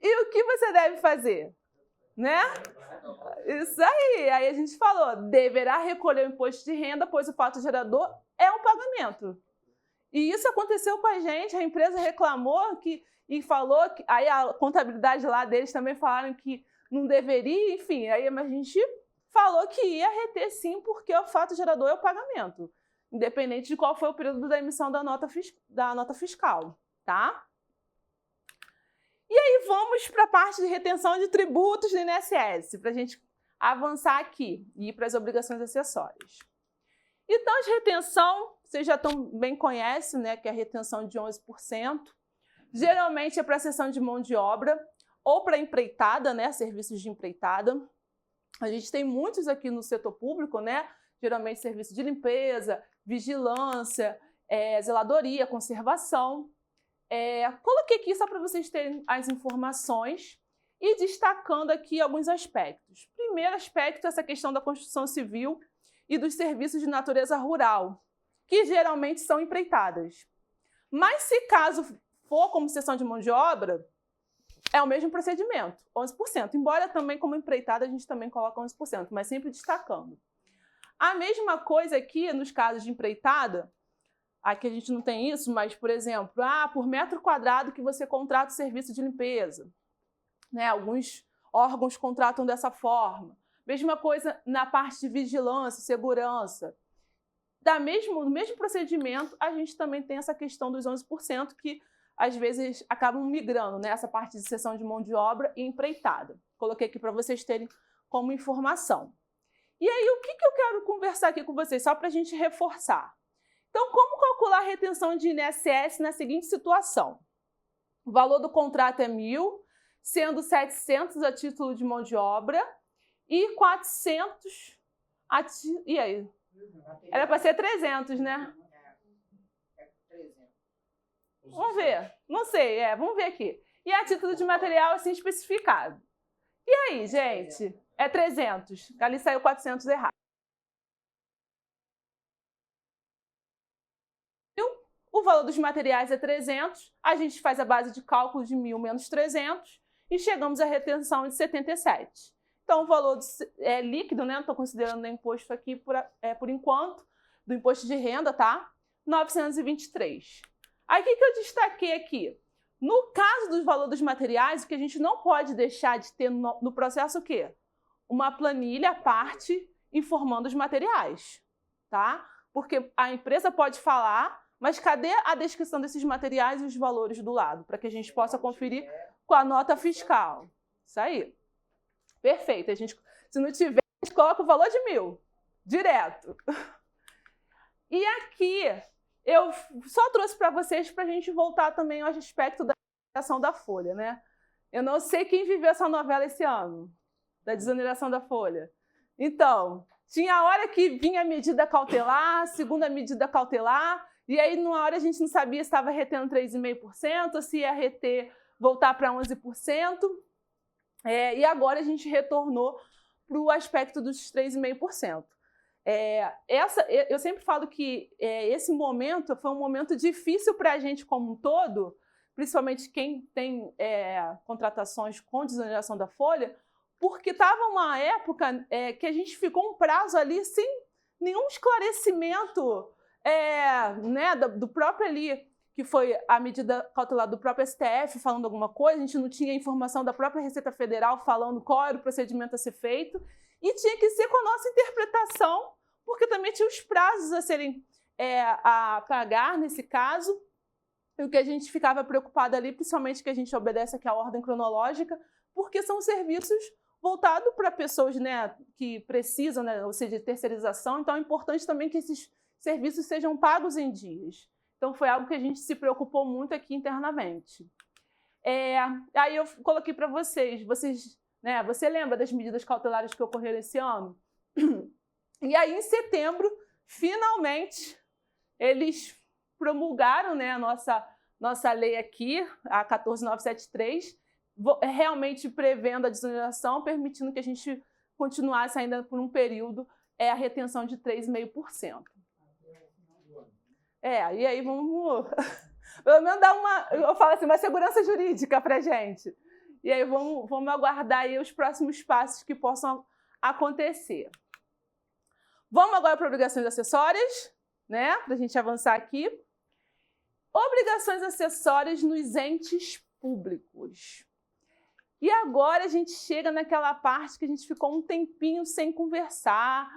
E o que você deve fazer? Né? Isso aí. Aí a gente falou, deverá recolher o imposto de renda, pois o fato gerador é um pagamento. E isso aconteceu com a gente, a empresa reclamou e falou que aí a contabilidade lá deles também falaram que não deveria, enfim, aí a gente falou que ia reter sim, porque o fato gerador é o pagamento, independente de qual foi o período da emissão da nota fiscal, tá? E aí vamos para a parte de retenção de tributos do INSS, para a gente avançar aqui e ir para as obrigações acessórias. Então, de retenção, vocês já bem conhecem, né, que é a retenção de 11%. Geralmente é para a cessão de mão de obra ou para empreitada, né, serviços de empreitada. A gente tem muitos aqui no setor público, né, geralmente serviço de limpeza, vigilância, zeladoria, conservação. Coloquei aqui só para vocês terem as informações e destacando aqui alguns aspectos. Primeiro aspecto é essa questão da construção civil e dos serviços de natureza rural, que geralmente são empreitadas. Mas se caso for como cessão de mão de obra, é o mesmo procedimento, 11%. Embora também como empreitada a gente também coloca 11%, mas sempre destacando. A mesma coisa aqui nos casos de empreitada, aqui a gente não tem isso, mas, por exemplo, por metro quadrado que você contrata o serviço de limpeza. Né? Alguns órgãos contratam dessa forma. Mesma coisa na parte de vigilância, segurança. No mesmo procedimento, a gente também tem essa questão dos 11% que, às vezes, acabam migrando, né? Essa parte de cessão de mão de obra e empreitada. Coloquei aqui para vocês terem como informação. E aí, o que eu quero conversar aqui com vocês, só para a gente reforçar? Então, como calcular a retenção de INSS na seguinte situação? O valor do contrato é 1.000, sendo 700 a título de mão de obra e 400 a título... E aí? Era para ser 300, né? É 300. Vamos ver. Não sei, vamos ver aqui. E a título de material assim especificado. E aí, gente? É 300. Ali saiu 400 errado. O valor dos materiais é 300. A gente faz a base de cálculo de 1.000 menos 300 e chegamos à retenção de 77. Então, o valor líquido, né? Não estou considerando o imposto aqui por enquanto, do imposto de renda, tá? 923. Aí, o que eu destaquei aqui? No caso do valor dos materiais, o que a gente não pode deixar de ter no processo, o quê? Uma planilha à parte informando os materiais, tá? Porque a empresa pode falar, mas cadê a descrição desses materiais e os valores do lado? Para que a gente possa conferir com a nota fiscal. Isso aí. Perfeito. Se não tiver, a gente coloca o valor de 1.000. Direto. E aqui, eu só trouxe para vocês para a gente voltar também ao aspecto da desoneração da folha, né? Eu não sei quem viveu essa novela esse ano, da desoneração da folha. Então, tinha a hora que vinha a medida cautelar, segunda medida cautelar, e aí, numa hora, a gente não sabia se estava retendo 3,5%, ou se ia reter, voltar para 11%. E agora a gente retornou para o aspecto dos 3,5%. Eu sempre falo que esse momento foi um momento difícil para a gente como um todo, principalmente quem tem contratações com desoneração da folha, porque estava uma época que a gente ficou um prazo ali sem nenhum esclarecimento né, do próprio ali, que foi a medida cautelar do próprio STF falando alguma coisa, a gente não tinha informação da própria Receita Federal falando qual era o procedimento a ser feito, e tinha que ser com a nossa interpretação, porque também tinha os prazos a serem a pagar nesse caso, e o que a gente ficava preocupado ali, principalmente que a gente obedece aqui à ordem cronológica, porque são serviços voltados para pessoas, né, que precisam, né, ou seja, de terceirização, então é importante também que esses serviços sejam pagos em dias. Então, foi algo que a gente se preocupou muito aqui internamente. Aí eu coloquei para vocês, né, você lembra das medidas cautelares que ocorreram esse ano? E aí, em setembro, finalmente, eles promulgaram, né, a nossa lei aqui, a 14.973, realmente prevendo a desoneração, permitindo que a gente continuasse ainda por um período a retenção de 3,5%. E aí vamos pelo menos dar eu falo assim, uma segurança jurídica para a gente. E aí vamos aguardar aí os próximos passos que possam acontecer. Vamos agora para obrigações acessórias, né? Para a gente avançar aqui. Obrigações acessórias nos entes públicos. E agora a gente chega naquela parte que a gente ficou um tempinho sem conversar,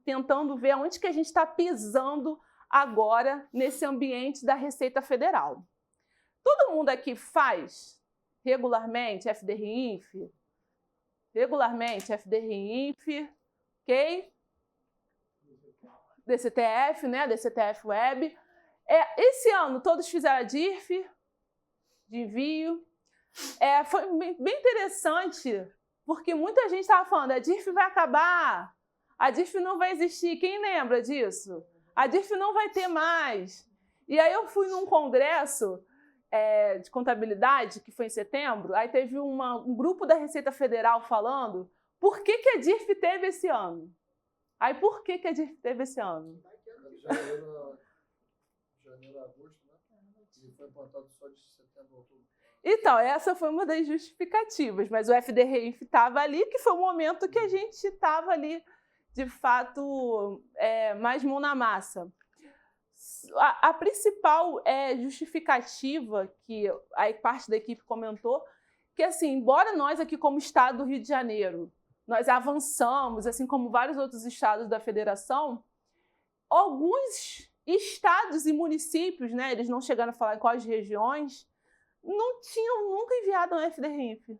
tentando ver onde que a gente está pisando agora nesse ambiente da Receita Federal. Todo mundo aqui faz regularmente FDR-INF? Regularmente FDR-INF, ok? DCTF, né? DCTF Web. Esse ano todos fizeram a DIRF, de envio. Foi bem interessante, porque muita gente estava falando, a DIRF vai acabar, a DIRF não vai existir. Quem lembra disso? A DIRF não vai ter mais. E aí eu fui num congresso de contabilidade, que foi em setembro, aí teve um grupo da Receita Federal falando por que a DIRF teve esse ano. Aí por que a DIRF teve esse ano? Janeiro, agosto, né? E foi implantado só de setembro a outubro. Então, essa foi uma das justificativas, mas o FDR-INF estava ali, que foi o momento que a gente estava ali, de fato, mais mão na massa. A principal justificativa, que a parte da equipe comentou, que assim, embora nós aqui como Estado do Rio de Janeiro, nós avançamos, assim como vários outros estados da federação, alguns estados e municípios, né, eles não chegaram a falar em quais regiões, não tinham nunca enviado um FDR-INF.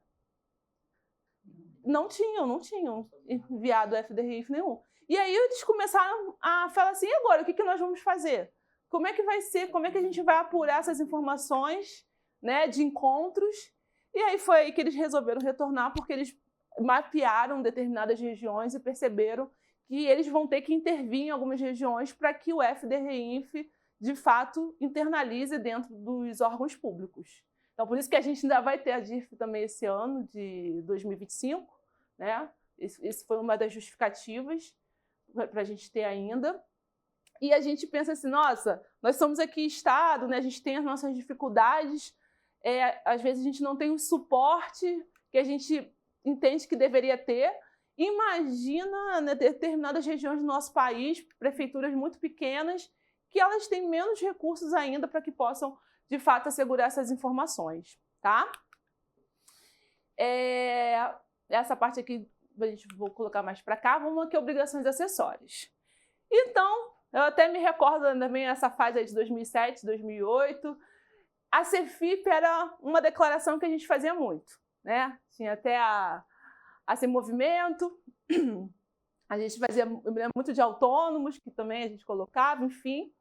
Não tinham enviado FDR-INF nenhum. E aí eles começaram a falar assim, e agora, o que nós vamos fazer? Como é que vai ser? Como é que a gente vai apurar essas informações, né, de encontros? E aí foi aí que eles resolveram retornar, porque eles mapearam determinadas regiões e perceberam que eles vão ter que intervir em algumas regiões para que o FDR-INF, de fato, internalize dentro dos órgãos públicos. Então, por isso que a gente ainda vai ter a DIRF também esse ano, de 2025, né? Isso foi uma das justificativas para a gente ter ainda. E a gente pensa assim, nossa, nós somos aqui Estado, né? A gente tem as nossas dificuldades, às vezes a gente não tem o suporte que a gente entende que deveria ter. Imagina, né, determinadas regiões do nosso país, prefeituras muito pequenas, que elas têm menos recursos ainda para que possam, de fato, assegurar essas informações, tá? Essa parte aqui, a gente vou colocar mais para cá, vamos aqui, obrigações acessórias. Então, eu até me recordo também essa fase aí de 2007, 2008, a CEFIP era uma declaração que a gente fazia muito, né? Tinha até a Sem Movimento, a gente fazia, eu me lembro muito de autônomos, que também a gente colocava, enfim.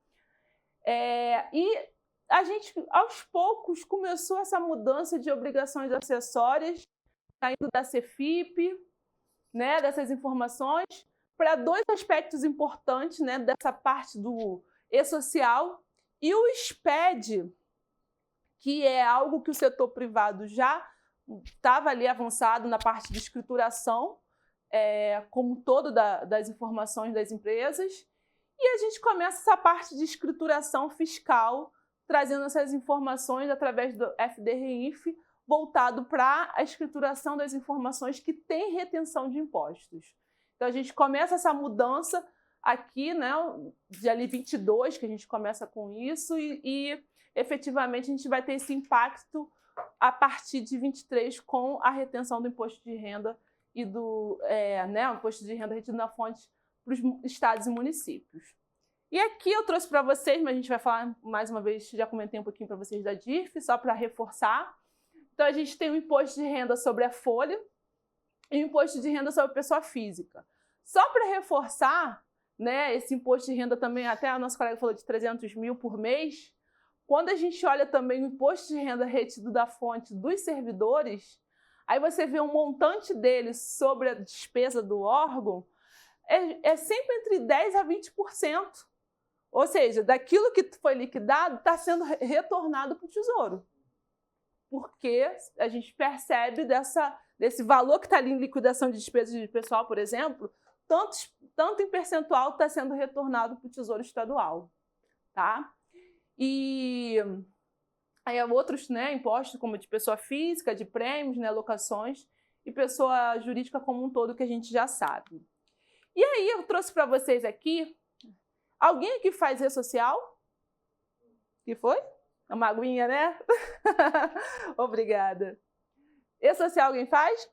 E a gente, aos poucos, começou essa mudança de obrigações acessórias, saindo da CEFIP, né, dessas informações, para dois aspectos importantes, né, dessa parte do e-social e o SPED, que é algo que o setor privado já estava ali avançado na parte de escrituração, como todo das informações das empresas, e a gente começa essa parte de escrituração fiscal, trazendo essas informações através do FDR-INF, voltado para a escrituração das informações que têm retenção de impostos. Então, a gente começa essa mudança aqui, né, de ali 22, que a gente começa com isso, e efetivamente a gente vai ter esse impacto a partir de 23 com a retenção do imposto de renda e do o imposto de renda retido na fonte para os estados e municípios. E aqui eu trouxe para vocês, mas a gente vai falar mais uma vez, já comentei um pouquinho para vocês da DIRF, só para reforçar. Então, a gente tem o imposto de renda sobre a folha e o imposto de renda sobre a pessoa física. Só para reforçar, né, esse imposto de renda também, até a nossa colega falou de 300 mil por mês, quando a gente olha também o imposto de renda retido da fonte dos servidores, aí você vê um montante dele sobre a despesa do órgão, é sempre entre 10% a 20%. Ou seja, daquilo que foi liquidado está sendo retornado para o Tesouro. Porque a gente percebe desse valor que está ali em liquidação de despesas de pessoal, por exemplo, tanto em percentual está sendo retornado para o Tesouro Estadual. Tá? E aí outros, né, impostos, como de pessoa física, de prêmios, né, locações, e pessoa jurídica como um todo, que a gente já sabe. E aí eu trouxe para vocês aqui, alguém aqui faz E-Social? Que foi? Uma aguinha, né? Obrigada. E-Social alguém faz?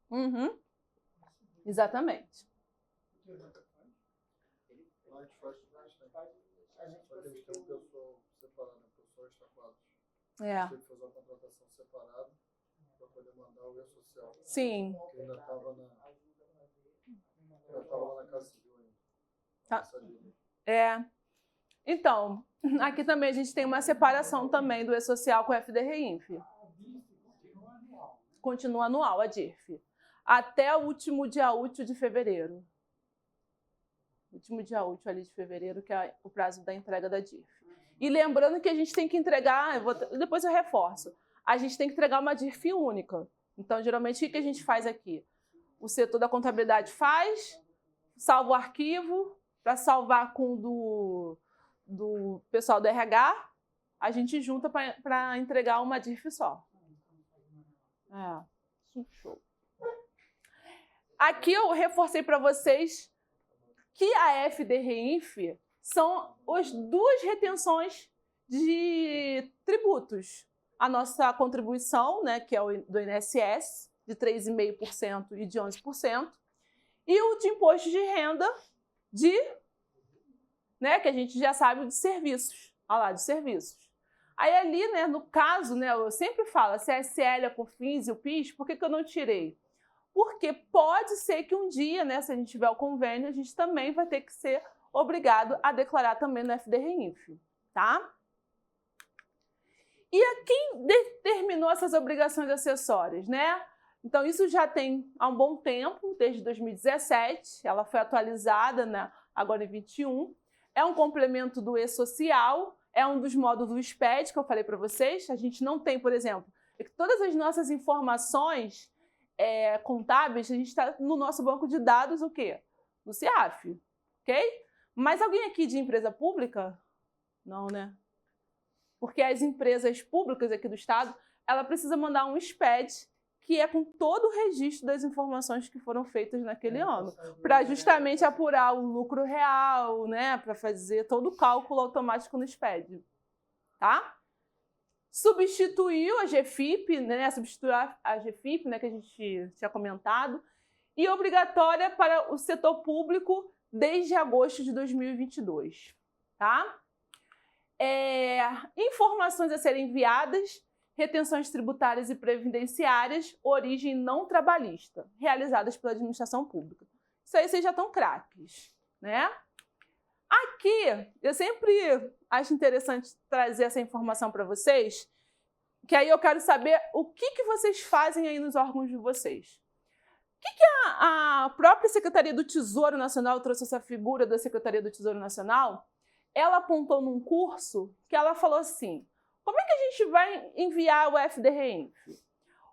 Uhum. Exatamente. A gente tem um pessoal separado, pessoal estafados. É. Tem que fazer uma contratação separada para poder mandar o E-Social. Sim. Que ainda estava lá na Casa Civil ainda. Tá. Então, aqui também a gente tem uma separação também do E-Social com o FDRINF. Continua anual a DIRF. Até o último dia útil de fevereiro. Último dia útil ali de fevereiro, que é o prazo da entrega da DIRF. E lembrando que a gente tem que entregar, depois eu reforço, a gente tem que entregar uma DIRF única. Então, geralmente, o que a gente faz aqui? O setor da contabilidade faz, salva o arquivo, para salvar com do pessoal do RH, a gente junta para entregar uma DIRF só. Show. Aqui eu reforcei para vocês que a FDRINF são as duas retenções de tributos. A nossa contribuição, né, que é o do INSS, de 3,5% e de 11%, e o de imposto de renda né, que a gente já sabe, de serviços. Olha lá, de serviços. Aí ali, né, no caso, né, eu sempre falo, a CSL, a COFINS e o PIS, por que eu não tirei? Porque pode ser que um dia, né, se a gente tiver o convênio, a gente também vai ter que ser obrigado a declarar também no FDRINF, tá? E a quem determinou essas obrigações acessórias, né? Então, isso já tem há um bom tempo, desde 2017, ela foi atualizada, né, agora em 2021. É um complemento do E-Social, é um dos módulos do SPED que eu falei para vocês. A gente não tem, por exemplo, todas as nossas informações contábeis, a gente está no nosso banco de dados, o quê? No CIAF, ok? Mas alguém aqui de empresa pública? Não, né? Porque as empresas públicas aqui do Estado, ela precisa mandar um SPED, que é com todo o registro das informações que foram feitas naquele ano, para justamente apurar o lucro real, né? Para fazer todo o cálculo automático no SPED, tá? Substituiu a GFIP, né? Substituiu a GFIP, né? Que a gente tinha comentado, e obrigatória para o setor público desde agosto de 2022, tá? Informações a serem enviadas, retenções tributárias e previdenciárias, origem não trabalhista, realizadas pela administração pública. Isso aí vocês já estão craques, né? Aqui, eu sempre acho interessante trazer essa informação para vocês, que aí eu quero saber o que vocês fazem aí nos órgãos de vocês. O que a própria Secretaria do Tesouro Nacional, trouxe essa figura da Secretaria do Tesouro Nacional, ela apontou num curso que ela falou assim: como é que a gente vai enviar o FDRINF?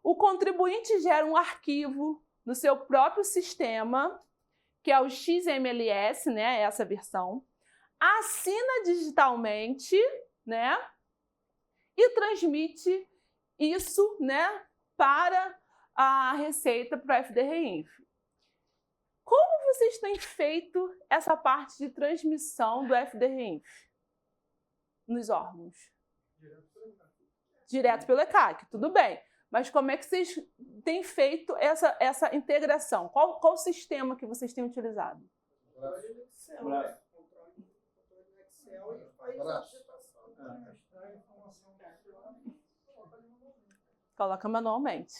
O contribuinte gera um arquivo no seu próprio sistema, que é o XMLS, né, essa versão, assina digitalmente, né, e transmite isso, né, para a Receita, para o FDRINF. Como vocês têm feito essa parte de transmissão do FDRINF nos órgãos? Direto pelo ECAC, tudo bem. Mas como é que vocês têm feito essa integração? Qual o sistema que vocês têm utilizado? Coloca manualmente.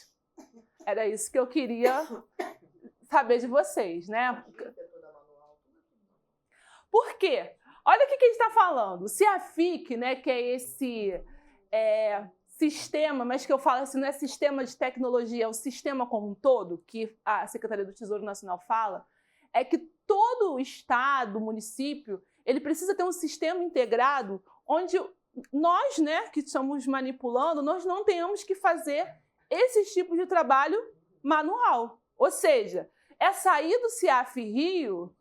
Era isso que eu queria saber de vocês, né? Por quê? Olha o que a gente está falando. O CIAFIC, né, que é esse sistema, mas que eu falo assim, não é sistema de tecnologia, é o sistema como um todo, que a Secretaria do Tesouro Nacional fala, é que todo o estado, município, ele precisa ter um sistema integrado onde nós, né, que estamos manipulando, nós não tenhamos que fazer esse tipo de trabalho manual. Ou seja, é sair do CIAF Rio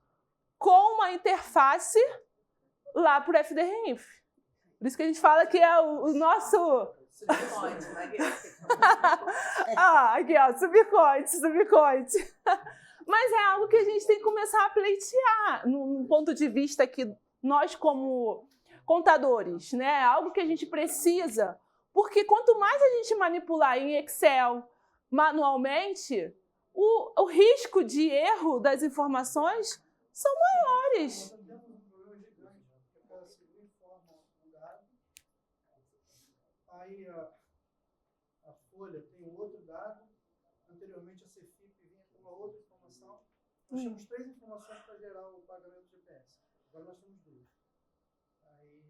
com uma interface lá para o FDRINF. Por isso que a gente fala que é o nosso... aqui, ó, subconte. Mas é algo que a gente tem que começar a pleitear, num ponto de vista que nós, como contadores, né, é algo que a gente precisa, porque quanto mais a gente manipular em Excel manualmente, o risco de erro das informações são maiores. Aí a Folha tem um outro dado, anteriormente a Cefip vinha com uma outra informação. Nós temos 3 informações para gerar o pagamento do GPS. Agora nós temos 2. Aí,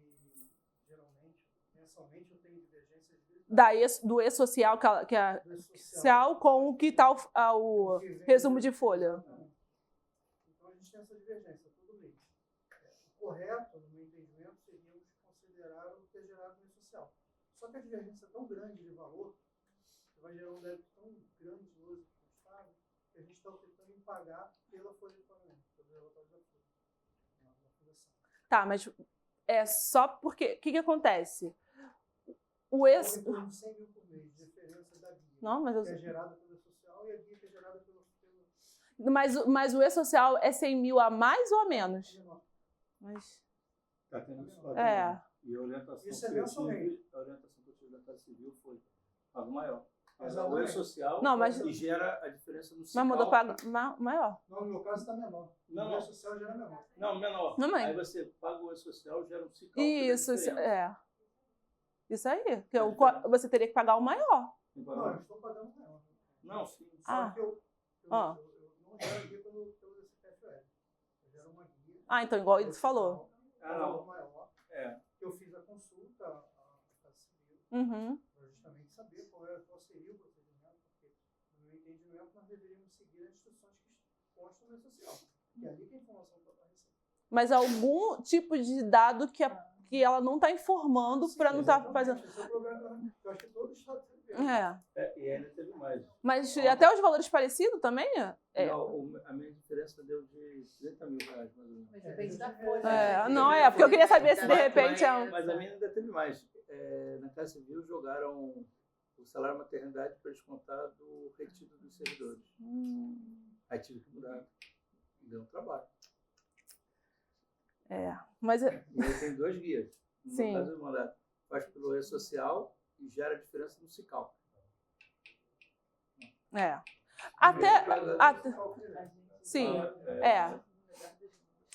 geralmente, mensalmente, eu tenho divergências Do E-Social, que é social, com o que está o resumo de folha. Então a gente tem essa divergência todo mês. O correto, no meu entendimento, seríamos considerar o que é gerado no E-Social. Só que a divergência é tão grande de valor, que vai gerar um débito tão grandioso para o Estado, que a gente está optando em pagar pela folha de pagamento, pelo relatório da folha, na fundação. Tá, mas é só porque... O que acontece? O Em torno de 100 mil por mês, de diferença da guia, Não, mas que é gerada pelo social e a guia que é gerada pelo... Mas o E-Social é 100 mil a mais ou a menos? Mas... Está tendo isso lá É. também. E a orientação Isso é que eu mensalmente. tive, a orientação que eu tive da Casa Civil foi pago maior. Mas o Exatamente. E-Social Não, mas- e gera a diferença no Mas CICAL. mudou para maior. Não, no meu caso está menor. Não. O social já é menor. Não, menor. Não, mãe. Aí você paga o E-Social, gera um CICAL. que é Isso, diferente. é. Isso aí. Que você teria que pagar o maior. Não, eu estou pagando menor. Não, sim. Só Ah. que eu Ah. não gero guia pelo DCPF Web. Eu gero uma guia. Ah, então, igual ele falou. Ah, não. Valor maior. É. Que eu fiz a consulta à Casa Civil, Uhum. para justamente saber qual seria o procedimento, porque, no meu entendimento, nós deveríamos seguir as instruções que constam no social. E ali que a informação está aparecendo. Mas algum tipo de dado que ela não está informando para não estar fazendo... Esse é o problema. Eu acho que todos estão É. E ainda teve mais. Mas até os valores parecidos também? É. Não, a minha diferença deu de 30 mil reais, mais ou menos. Mas depende da folha. Não, porque eu queria saber se de repente é um... Mas a minha ainda teve mais. Na Casa Civil jogaram o salário maternidade para descontar do retido dos servidores. Aí tive que mudar. Deu um trabalho. Mas E aí tem 2 guias. No Sim. caso, o mandato faz pelo E-Social e gera diferença no CICAL. Sim,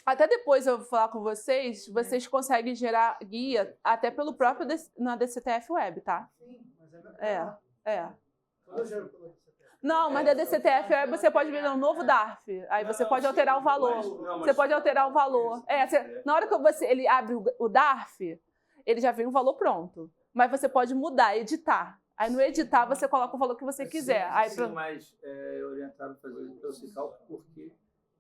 Até depois eu vou falar com vocês conseguem gerar guia até pelo próprio na DCTF Web, tá? Sim, mas é menor. Quando eu gero pelo DCPF. Não, mas da DCTF Web você pode vir no novo DARF. Aí você pode alterar o valor. Você pode alterar o valor. Na hora que ele abre o DARF, ele já vem um valor pronto. Mas você pode mudar, editar. Aí no editar você coloca o valor que você quiser. Aí Sim, mas orientaram a fazer pelo CICAL porque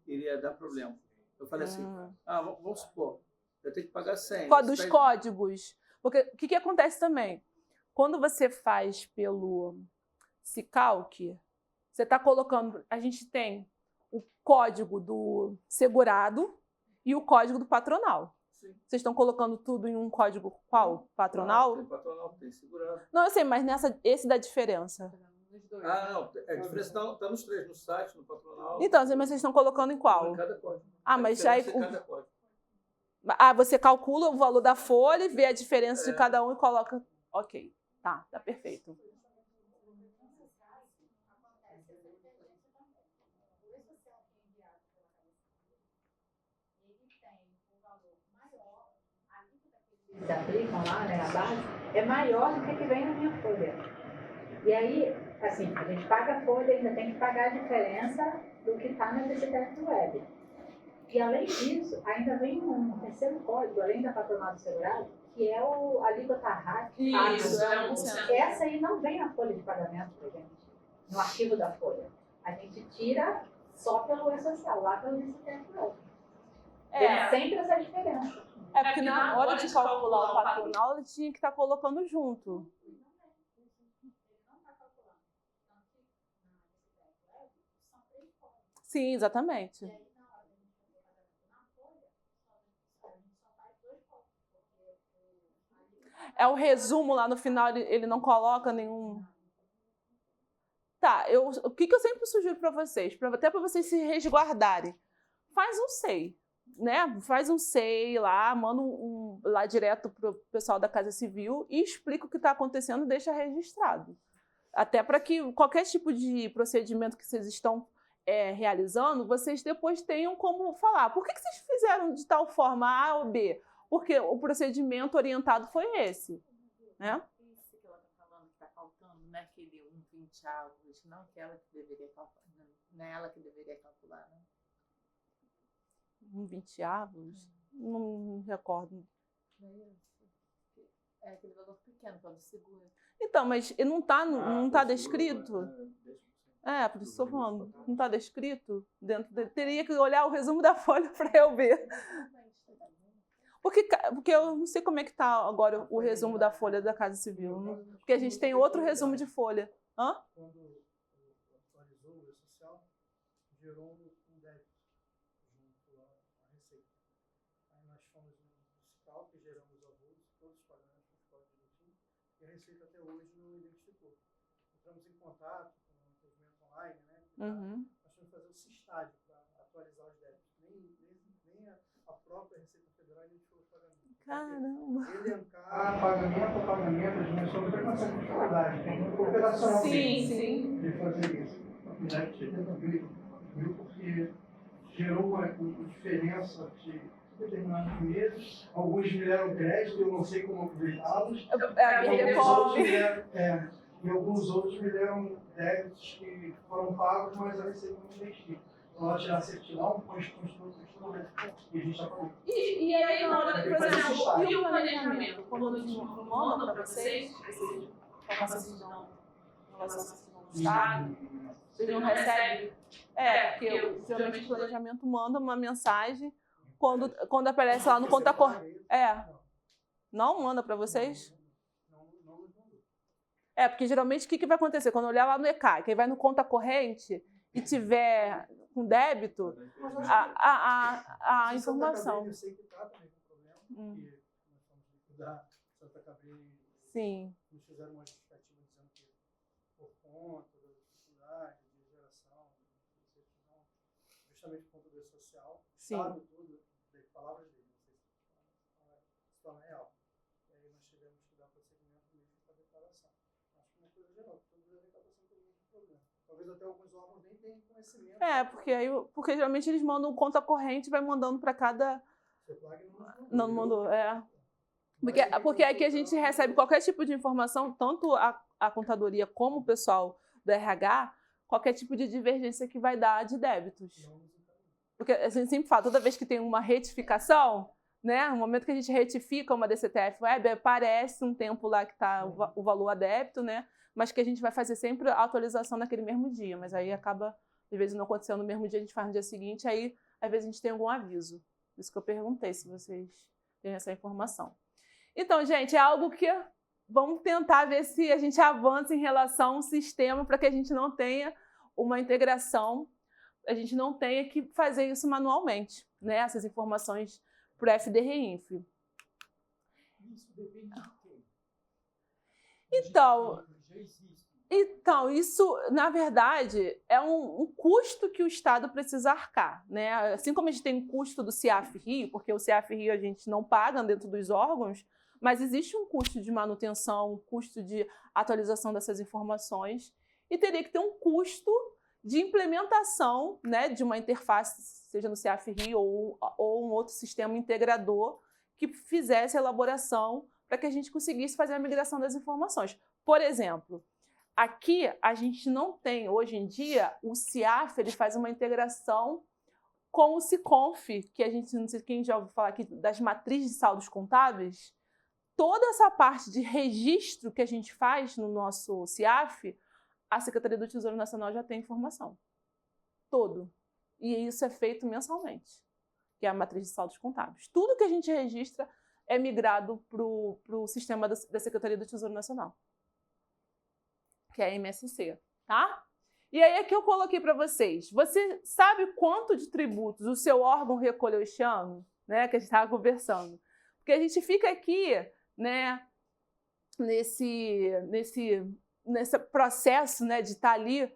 iria dar problema. Eu falei assim, vamos supor, eu tenho que pagar 100. Dos códigos. Porque o que acontece também? Quando você faz pelo CICALC, você está colocando... A gente tem o código do segurado e o código do patronal. Sim. Vocês estão colocando tudo em um código qual? Patronal? Tem patronal, tem segurado. Não, eu sei, mas esse dá diferença. Não, a diferença está nos 3, no site, no patronal. Então, mas vocês estão colocando em qual? Em cada código. Mas aí... Cada código. Você calcula o valor da folha e vê a diferença de cada um e coloca... Ok, tá perfeito. Se aplicam lá, né, a base, é maior do que a que vem na minha folha. E aí, assim, a gente paga a folha e ainda tem que pagar a diferença do que está na DCTF Web. E além disso, ainda vem um terceiro código, além da patronal do segurado, que é a alíquota RAC. Isso, é 1%. Essa aí não vem na folha de pagamento pra gente, no arquivo da folha. A gente tira só pelo E-Social, lá pelo ICMS. Tem sempre essa diferença. É porque na hora de calcular o patronal, ele tinha que estar colocando junto. Sim, exatamente. É o resumo lá no final, ele não coloca nenhum... Tá, o que eu sempre sugiro para vocês, até para vocês se resguardarem, faz um SEI, né? Faz um SEI lá, manda lá direto pro pessoal da Casa Civil e explica o que está acontecendo e deixa registrado. Até para que qualquer tipo de procedimento que vocês estão realizando, vocês depois tenham como falar. Por que vocês fizeram de tal forma A ou B? Porque o procedimento orientado foi esse, né? Isso que ela está falando que está faltando, não é aquele 1,20 avos, não que ela que deveria calcular, não é ela que deveria calcular, né? 1,20 avos? Não me recordo. É aquele valor pequeno, quando segura. Então, mas não está descrito? Por isso estou falando. Não está descrito dentro dele. Teria que olhar o resumo da folha para eu ver. Porque eu não sei como é que está agora o resumo da folha da Casa Civil. Porque a gente tem outro resumo de folha. Hã? Quando atualizou o E-Social, gerou um débito junto à Receita. Aí nós fomos no fiscal, que geramos os abusos, todos os pagamentos com os códigos direitinho, e a Receita até hoje não identificou. Entramos em contato com o movimento online, né? Nós temos que fazer o SISTAD para atualizar os débitos. Nem a própria Receita Federal identificou os pagamentos. Caramba! Elencar pagamento a pagamento, a gente começou até com essa dificuldade. Tem operacional de fazer isso. A gente viu porque gerou uma diferença de determinados meses. Alguns me deram crédito, eu não sei como aproveitá-los. E alguns outros me deram débitos que foram pagos, mas a Receita não identifica. Então, ela tirar a certidão, depois construir e a gente está falando. E aí, na hora, por exemplo, e o planejamento? Quando a gente manda para vocês vocês não recebem? Porque geralmente o planejamento manda uma mensagem quando aparece lá no conta corrente. Não manda para vocês? Porque geralmente o que vai acontecer? Quando olhar lá no ECAI, que aí vai no conta corrente e tiver com débito, a informação. Eu sei que está também com problema, porque nós fomos liquidar Santa Cabrera Sim. nos fizeram uma justificativa dizendo que por conta da dificuldade de geração, justamente por conta do social, sabe tudo, palavras dele, não sei se torna real. E aí nós tivemos que dar prosseguimento mesmo para a declaração. Acho que uma coisa geral, toda a declaração tem o mesmo problema. Talvez até alguns órgãos nem tenham conhecimento. Porque geralmente eles mandam conta corrente e vai mandando para cada... Não mandou, Porque aqui a gente recebe qualquer tipo de informação, tanto a contadoria como o pessoal do RH, qualquer tipo de divergência que vai dar de débitos. Porque a gente sempre fala, toda vez que tem uma retificação, né, no momento que a gente retifica uma DCTF Web, aparece um tempo lá que está o valor a débito, né, mas que a gente vai fazer sempre a atualização naquele mesmo dia, mas aí acaba, às vezes, não acontecendo no mesmo dia, a gente faz no dia seguinte, aí, às vezes, a gente tem algum aviso. Por isso que eu perguntei se vocês têm essa informação. Então, gente, é algo que vamos tentar ver se a gente avança em relação ao sistema para que a gente não tenha uma integração, a gente não tenha que fazer isso manualmente, né? Essas informações para o FDRINF. Isso depende de quem? Então, isso, na verdade, é um custo que o Estado precisa arcar, né? Assim como a gente tem o custo do CIAF-RI, porque o CIAF-RI a gente não paga dentro dos órgãos, mas existe um custo de manutenção, um custo de atualização dessas informações, e teria que ter um custo de implementação, né, de uma interface, seja no CIAF-RI ou um outro sistema integrador, que fizesse a elaboração para que a gente conseguisse fazer a migração das informações. Por exemplo, aqui a gente não tem, hoje em dia, o CIAF ele faz uma integração com o SICONF, que a gente, não sei quem já ouviu falar aqui, das matrizes de saldos contábeis. toda essa parte de registro que a gente faz no nosso CIAF, a Secretaria do Tesouro Nacional já tem informação. Todo. E isso é feito mensalmente, que é a matriz de saldos contábeis. Tudo que a gente registra é migrado para o sistema da Secretaria do Tesouro Nacional, que é a MSC, tá? E aí aqui eu coloquei para vocês. Você sabe quanto de tributos o seu órgão recolheu este ano? Né, que a gente estava conversando. Porque a gente fica aqui, né, nesse processo, né, de estar ali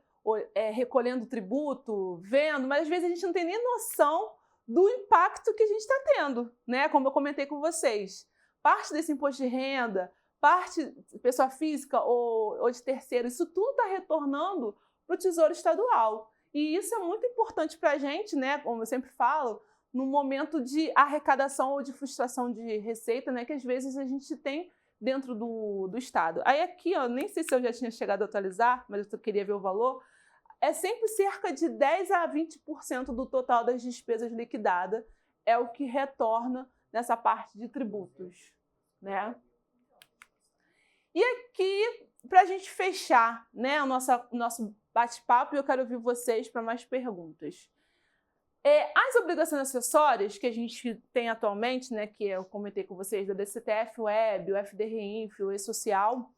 recolhendo tributo, vendo, mas às vezes a gente não tem nem noção do impacto que a gente está tendo, né? Como eu comentei com vocês. Parte desse imposto de renda, parte de pessoa física ou de terceiro, isso tudo está retornando para o Tesouro Estadual. E isso é muito importante para a gente, né? Como eu sempre falo, no momento de arrecadação ou de frustração de receita, né? Que às vezes a gente tem dentro do Estado. Aí aqui, ó, nem sei se eu já tinha chegado a atualizar, mas eu queria ver o valor, é sempre cerca de 10% a 20% do total das despesas liquidadas é o que retorna nessa parte de tributos, né? E aqui, para a gente fechar, né, o nosso bate-papo, eu quero ouvir vocês para mais perguntas. As obrigações acessórias que a gente tem atualmente, né, que eu comentei com vocês, da DCTF-Web, o FDRINF, o E-Social,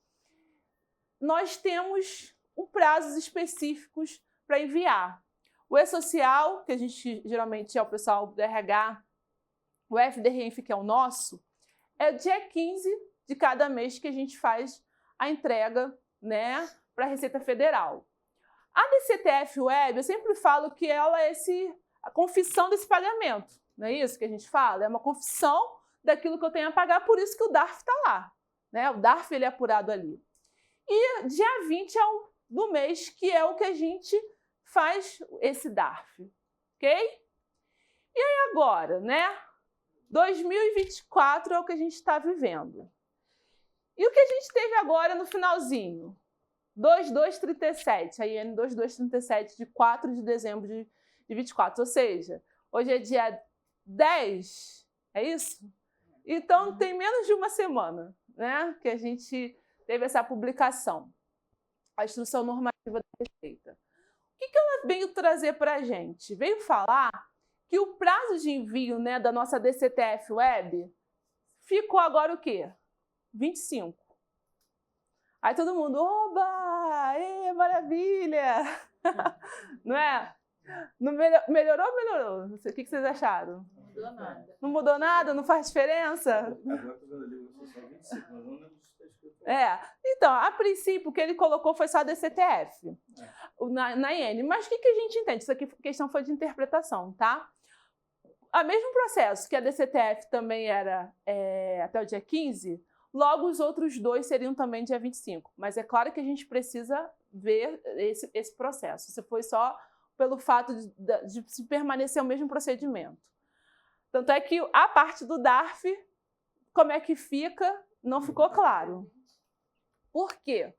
nós temos prazos específicos para enviar. O E-Social, que a gente geralmente é o pessoal do RH, o FDRINF, que é o nosso, é dia 15 de cada mês que a gente faz a entrega, né, para a Receita Federal. A DCTF-Web, eu sempre falo que ela é a confissão desse pagamento, não é isso que a gente fala? É uma confissão daquilo que eu tenho a pagar, por isso que o DARF está lá, né? O DARF ele é apurado ali. E dia 20 é do mês, que é o que a gente faz esse DARF, ok? E aí agora, né? 2024 é o que a gente está vivendo. E o que a gente teve agora no finalzinho? 2237, a IN 2237, de 4 de dezembro de 24, ou seja, hoje é dia 10, é isso? Então tem menos de uma semana, né, que a gente teve essa publicação, a Instrução Normativa da Receita. O que ela veio trazer para a gente? Veio falar que o prazo de envio, né, da nossa DCTF-Web ficou agora o quê? 25. Aí todo mundo, oba, maravilha! Não é? Não melhorou ou melhorou? O que vocês acharam? Não mudou nada. Não mudou nada? Não faz diferença? Agora estou vendo ali, só 25, mas não lembro se está escrito. Então, a princípio, o que ele colocou foi só a DCTF, na IN. Mas o que a gente entende? Isso aqui, a questão foi de interpretação, tá? O mesmo processo que a DCTF também era até o dia 15, logo os outros dois seriam também dia 25. Mas é claro que a gente precisa ver esse processo. Se foi só pelo fato de se permanecer o mesmo procedimento. Tanto é que a parte do DARF, como é que fica, não ficou claro. Por quê?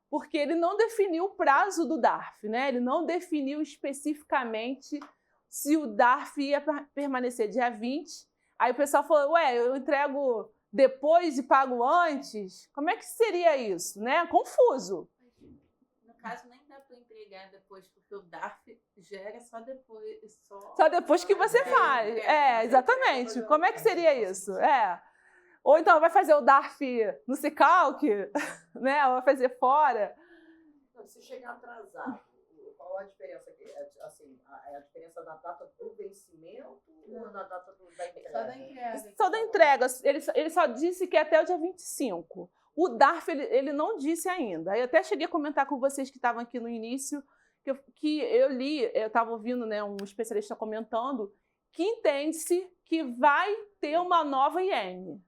Porque ele não definiu o prazo do DARF, né? Ele não definiu especificamente se o DARF ia permanecer dia 20. Aí o pessoal falou, eu entrego depois e pago antes? Como é que seria isso, né? Confuso. No caso, nem dá para entregar depois, porque o DARF gera só depois. Só depois que você faz. Exatamente. Como é que seria isso? Ou então vai fazer o DARF no Cicalc, né? Ou vai fazer fora. Não, se chegar atrasado, qual a diferença aqui? Assim, a diferença da data do vencimento ou da data da entrega? Só da entrega. Só da entrega. Ele só disse que é até o dia 25. O DARF, ele não disse ainda. Eu até cheguei a comentar com vocês que estavam aqui no início, que eu li, eu estava ouvindo, né, um especialista comentando, que entende-se que vai ter uma nova IN,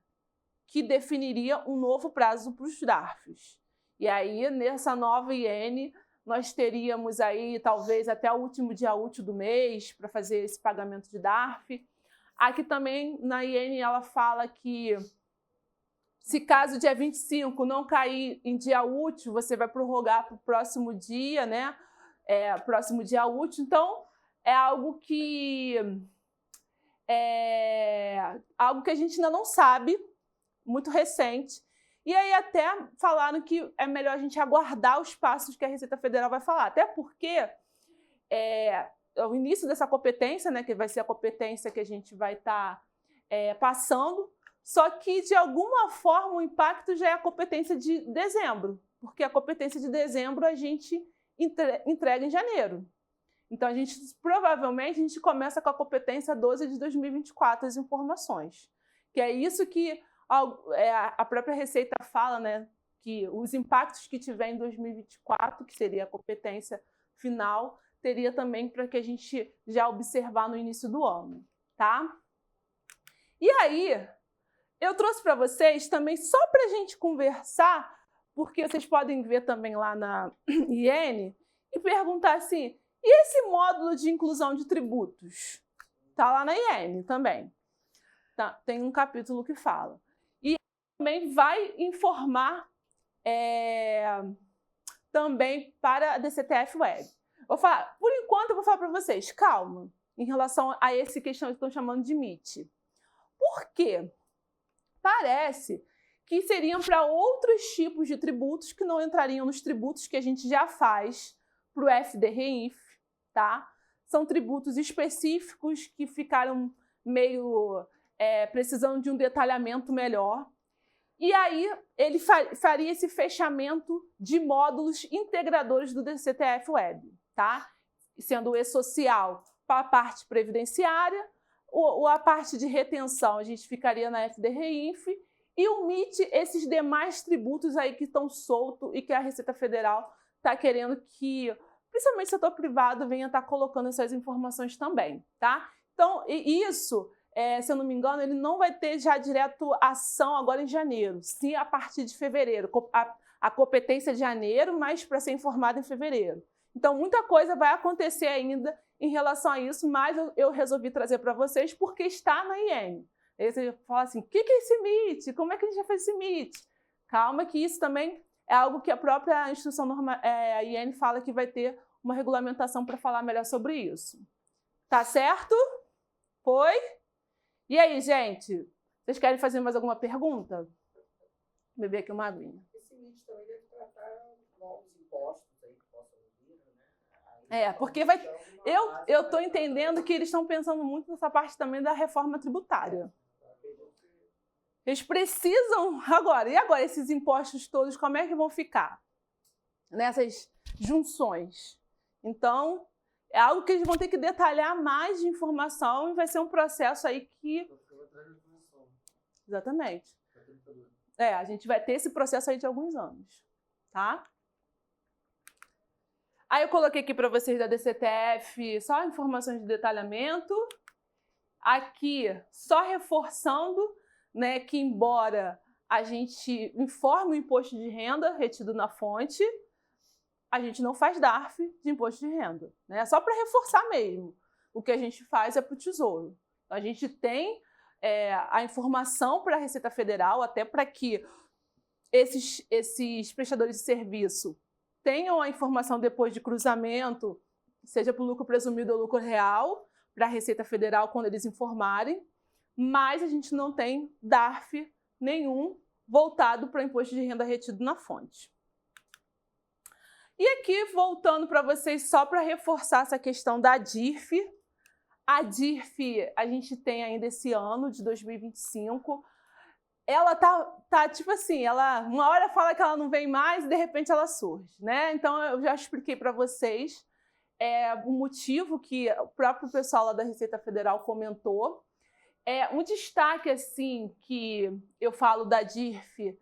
que definiria um novo prazo para os DARFs. E aí, nessa nova IN, nós teríamos aí, talvez, até o último dia útil do mês para fazer esse pagamento de DARF. Aqui também, na IN, ela fala que se caso dia 25 não cair em dia útil, você vai prorrogar para o próximo dia, né? Próximo dia útil. Então, é algo que a gente ainda não sabe muito recente. E aí até falaram que é melhor a gente aguardar os passos que a Receita Federal vai falar. Até porque o início dessa competência, né, que vai ser a competência que a gente vai estar passando, só que, de alguma forma, o impacto já é a competência de dezembro, porque a competência de dezembro a gente entrega em janeiro. Então, provavelmente, a gente começa com a competência 12 de 2024, as informações. Que é isso que a própria Receita fala, né? Que os impactos que tiver em 2024, que seria a competência final, teria também para que a gente já observar no início do ano, tá? E aí, eu trouxe para vocês também, só para a gente conversar, porque vocês podem ver também lá na IN, e perguntar assim, e esse módulo de inclusão de tributos? Está lá na IN também. Tá, tem um capítulo que fala. E também vai informar também para a DCTF Web. Vou falar, por enquanto eu vou falar para vocês, calma, em relação a essa questão que estão chamando de MIT. Por quê? Parece que seriam para outros tipos de tributos que não entrariam nos tributos que a gente já faz para o FDRINF, tá? São tributos específicos que ficaram meio precisando de um detalhamento melhor. E aí ele faria esse fechamento de módulos integradores do DCTF Web, tá? Sendo o E-Social para a parte previdenciária, a parte de retenção a gente ficaria na FDRINF, e o MIT, esses demais tributos aí que estão soltos e que a Receita Federal está querendo que, principalmente o setor privado, venha estar colocando essas informações também, tá? Então, isso, se eu não me engano, ele não vai ter já direto ação agora em janeiro, sim a partir de fevereiro. A competência de janeiro, mas para ser informada em fevereiro. Então, muita coisa vai acontecer ainda em relação a isso, mas eu resolvi trazer para vocês porque está na IN. Aí você fala assim, o que é esse MIT? Como é que a gente já fez esse MIT? Calma que isso também é algo que a própria instrução a IN fala que vai ter uma regulamentação para falar melhor sobre isso. Tá certo? Foi? E aí, gente? Vocês querem fazer mais alguma pergunta? Vou beber aqui uma aguinha. Esse MIT também deve tratar novos impostos aí que possam vir, né? Porque eu estou entendendo que eles estão pensando muito nessa parte também da reforma tributária. Eles precisam agora. E agora, esses impostos todos, como é que vão ficar? Nessas junções. Então, é algo que eles vão ter que detalhar mais de informação e vai ser um processo aí que... Exatamente. A gente vai ter esse processo aí de alguns anos, tá? Aí eu coloquei aqui para vocês da DCTF só informações de detalhamento. Aqui, só reforçando, né, que embora a gente informe o imposto de renda retido na fonte, a gente não faz DARF de imposto de renda, né? Só para reforçar mesmo. O que a gente faz é para o Tesouro. Então, a gente tem a informação para a Receita Federal, até para que esses prestadores de serviço tenham a informação depois de cruzamento, seja para o lucro presumido ou lucro real, para a Receita Federal quando eles informarem, mas a gente não tem DARF nenhum voltado para o imposto de renda retido na fonte. E aqui, voltando para vocês, só para reforçar essa questão da DIRF. A DIRF, a gente tem ainda esse ano, de 2025. Ela tá tipo assim, uma hora fala que ela não vem mais e de repente ela surge, né? Então, eu já expliquei para vocês o motivo que o próprio pessoal lá da Receita Federal comentou. Um destaque, assim, que eu falo da DIRF,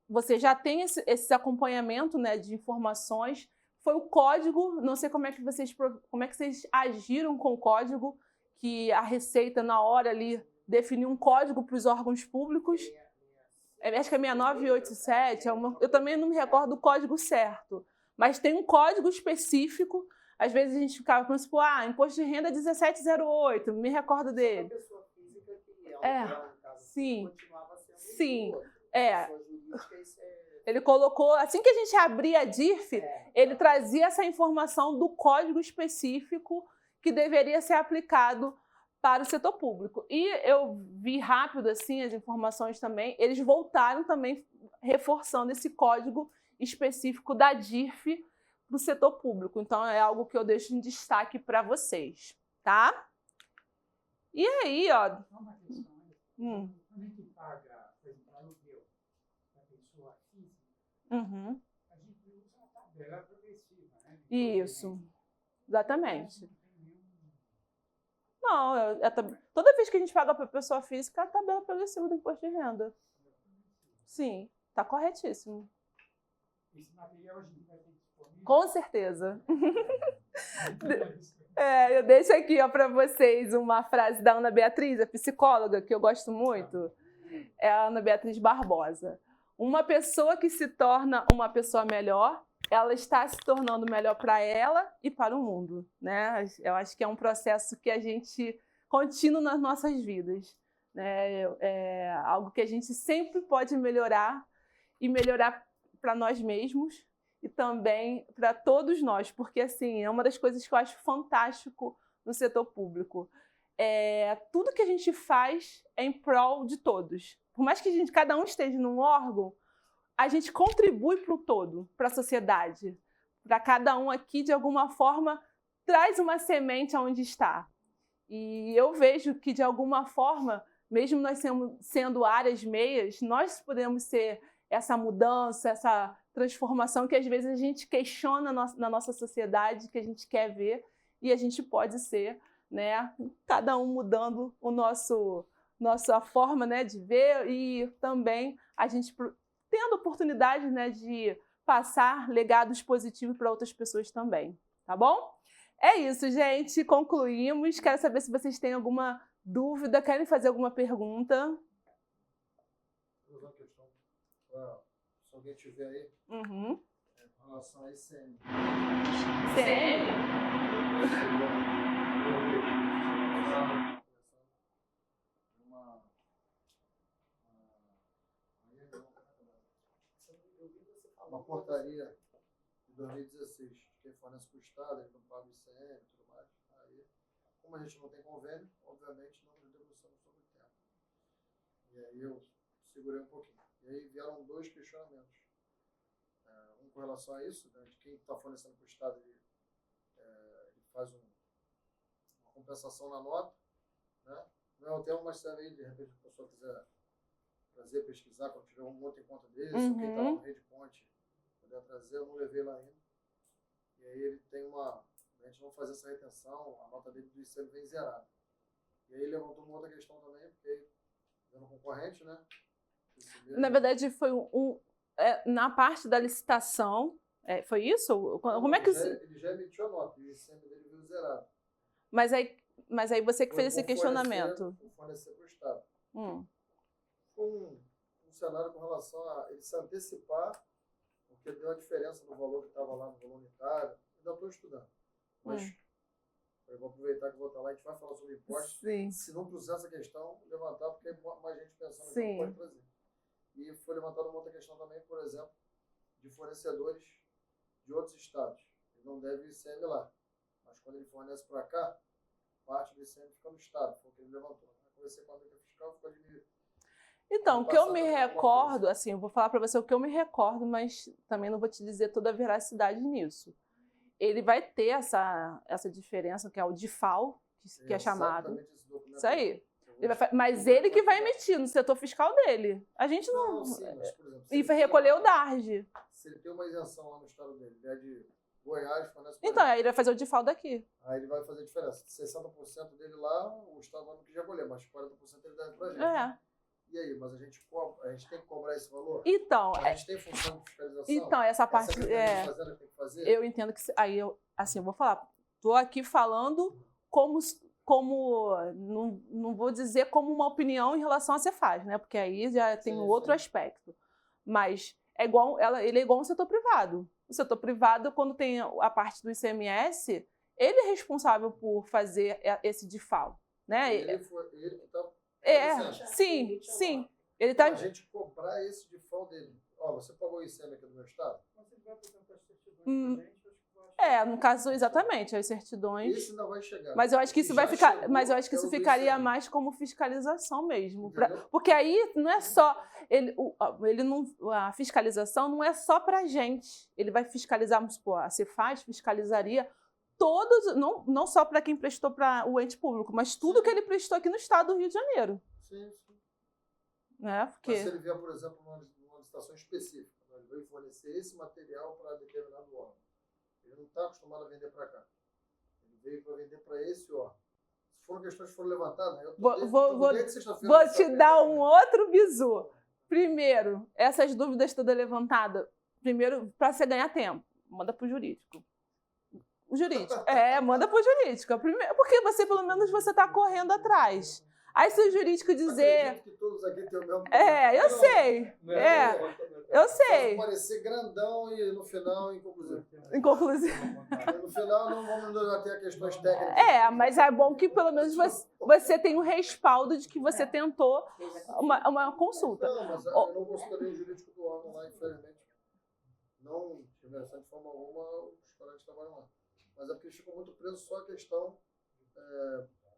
você já tem esse acompanhamento, né, de informações, foi o código, não sei como é que vocês agiram com o código, que a Receita, na hora ali, definiu um código para os órgãos públicos, acho que é 6987, eu também não me recordo do código certo, mas tem um código específico, às vezes a gente ficava pensando, imposto de renda 1708, me recordo dele. Sim. Ele colocou, assim que a gente abria a DIRF, ele trazia essa informação do código específico que deveria ser aplicado para o setor público. E eu vi rápido assim as informações também, eles voltaram também reforçando esse código específico da DIRF para o setor público. Então, é algo que eu deixo em destaque para vocês, tá? E aí, ó... Só uma questão, quando a gente paga, por exemplo, aluguel da pessoa física, a gente usa a tabela progressiva, né? Isso, exatamente. Não, toda vez que a gente paga para pessoa física, é a tabela progressiva do imposto de renda. Sim, está corretíssimo. Esse material a gente vai ter disponível. Com certeza. Eu deixo aqui para vocês uma frase da Ana Beatriz, a psicóloga, que eu gosto muito. É a Ana Beatriz Barbosa. Uma pessoa que se torna uma pessoa melhor, ela está se tornando melhor para ela e para o mundo, né? Eu acho que é um processo que a gente contínuo nas nossas vidas, né? É algo que a gente sempre pode melhorar e melhorar para nós mesmos e também para todos nós, porque assim, é uma das coisas que eu acho fantástico no setor público. Tudo que a gente faz é em prol de todos. Por mais que cada um esteja num órgão, a gente contribui para o todo, para a sociedade. Para cada um aqui, de alguma forma, traz uma semente aonde está. E eu vejo que, de alguma forma, mesmo nós sendo áreas meias, nós podemos ser essa mudança, essa transformação que, às vezes, a gente questiona na nossa sociedade, que a gente quer ver, e a gente pode ser, né? Cada um mudando nossa forma, né, de ver, e também a gente tendo oportunidade, né, de passar legados positivos para outras pessoas também, tá bom? É isso, gente. Concluímos. Quero saber se vocês têm alguma dúvida, querem fazer alguma pergunta. Vou usar uma questão se alguém tiver aí, em relação a ICM. Uma portaria de 2016, que fornece para o Estado, ele não paga o ICM e tudo mais. Aí, como a gente não tem convênio, obviamente não nos debruçamos sobre o tema. E aí eu segurei um pouquinho. E aí vieram 2 questionamentos. Um com relação a isso, né, de quem está fornecendo para o Estado, ele faz uma compensação na nota, né? Não é o tema, mas serve aí, de repente, a pessoa quiser trazer, pesquisar, quando tiver um outro encontro desse, ou quem está lá no Rede Ponte, poder trazer, eu não levei lá ainda. E aí ele tem a gente não fazer essa retenção, a nota dele do ICM vem zerada. E aí levantou uma outra questão também, porque vendo concorrente, né? Na verdade, foi na parte da licitação, foi isso? Como é que ele já emitiu a nota, e o ICM dele veio zerado. Mas aí você que fez esse questionamento. Fornecer para o Estado. Foi um cenário com relação a ele se antecipar, porque deu a diferença no valor que estava lá no valor unitário. Ainda estou estudando. Mas eu vou aproveitar que eu vou estar lá, a gente vai falar sobre impostos. Sim. Se não cruzar essa questão, levantar, porque mais gente pensando Sim. que pode trazer. E foi levantada uma outra questão também, por exemplo, de fornecedores de outros estados. Ele não deve ICM lá. Mas quando ele fornece para cá, parte do ICM fica no estado. Foi o que ele levantou. Eu conversei com a amiga fiscal, ficou ali. Então, o que eu me recordo, assim, eu vou falar para você o que eu me recordo, mas também não vou te dizer toda a veracidade nisso. Ele vai ter essa diferença, que é o DIFAL, que é chamado. Isso aí. Mas ele que vai emitir no setor fiscal dele. A gente não... Sim, mas, por exemplo, E vai recolher o DARJ. Se ele tem uma isenção lá no estado dele, ele é de Goiás, fornece para Então, aí ele vai fazer o DIFAL daqui. Aí ele vai fazer a diferença. 60% dele lá, o estado não quis recolher, mas 40% ele deve para a gente. E aí, mas a gente tem que cobrar esse valor? Então, a gente tem função de fiscalização? Então, essa parte... Fazenda tem que fazer? Eu entendo que... Aí eu vou falar. Estou aqui falando como não vou dizer como uma opinião em relação a Cefaz, né? Porque aí já tem outro aspecto. Mas ele é igual um setor privado. O setor privado, quando tem a parte do ICMS, ele é responsável por fazer esse DIFAL, né? Ele que está... Sim. Ele tá... A gente cobrar esse DIFAL dele. Ó, você pagou o ICM aqui do meu estado? Você vai fazer um certidão pra gente, acho que no caso, exatamente, as certidões. Esse ainda vai chegar. Mas eu acho que isso Já vai ficar, chegou, mas eu acho que isso é o do ficaria ICM. mais como fiscalização mesmo, Entendeu? porque aí não é só ele não, a fiscalização não é só para a gente. Ele vai fiscalizar, vamos supor, a Cefaz fiscalizaria todos, não só para quem prestou para o ente público, mas tudo que ele prestou aqui no estado do Rio de Janeiro, Sim. né? Mas se Porque ele vier, por exemplo, numa licitação específica, né, ele vai fornecer esse material para determinado órgão. Ele não está acostumado a vender para cá. Ele veio para vender para esse órgão. Se foram questões que foram levantadas, né, eu tô desde sexta-feira vou nessa te dar pegada. um outro bizu. Primeiro, essas dúvidas todas levantadas, primeiro, para você ganhar tempo, manda para o jurídico. O jurídico. Manda para o jurídico. Primeiro, porque você, pelo menos, você está correndo atrás. Aí se o jurídico dizer... Acredito que todos aqui têm o mesmo eu sei. Eu sei. Pode parecer grandão e no final inconclusivo. Inconclusivo. No final não vamos ter questões técnicas. Mas é bom que pelo menos você tem um respaldo de que você tentou uma consulta. Não, mas eu não considerei o jurídico do órgão lá, infelizmente. Não tivesse de forma alguma os colegas que trabalham lá. Mas é porque eles ficam muito presos só a questão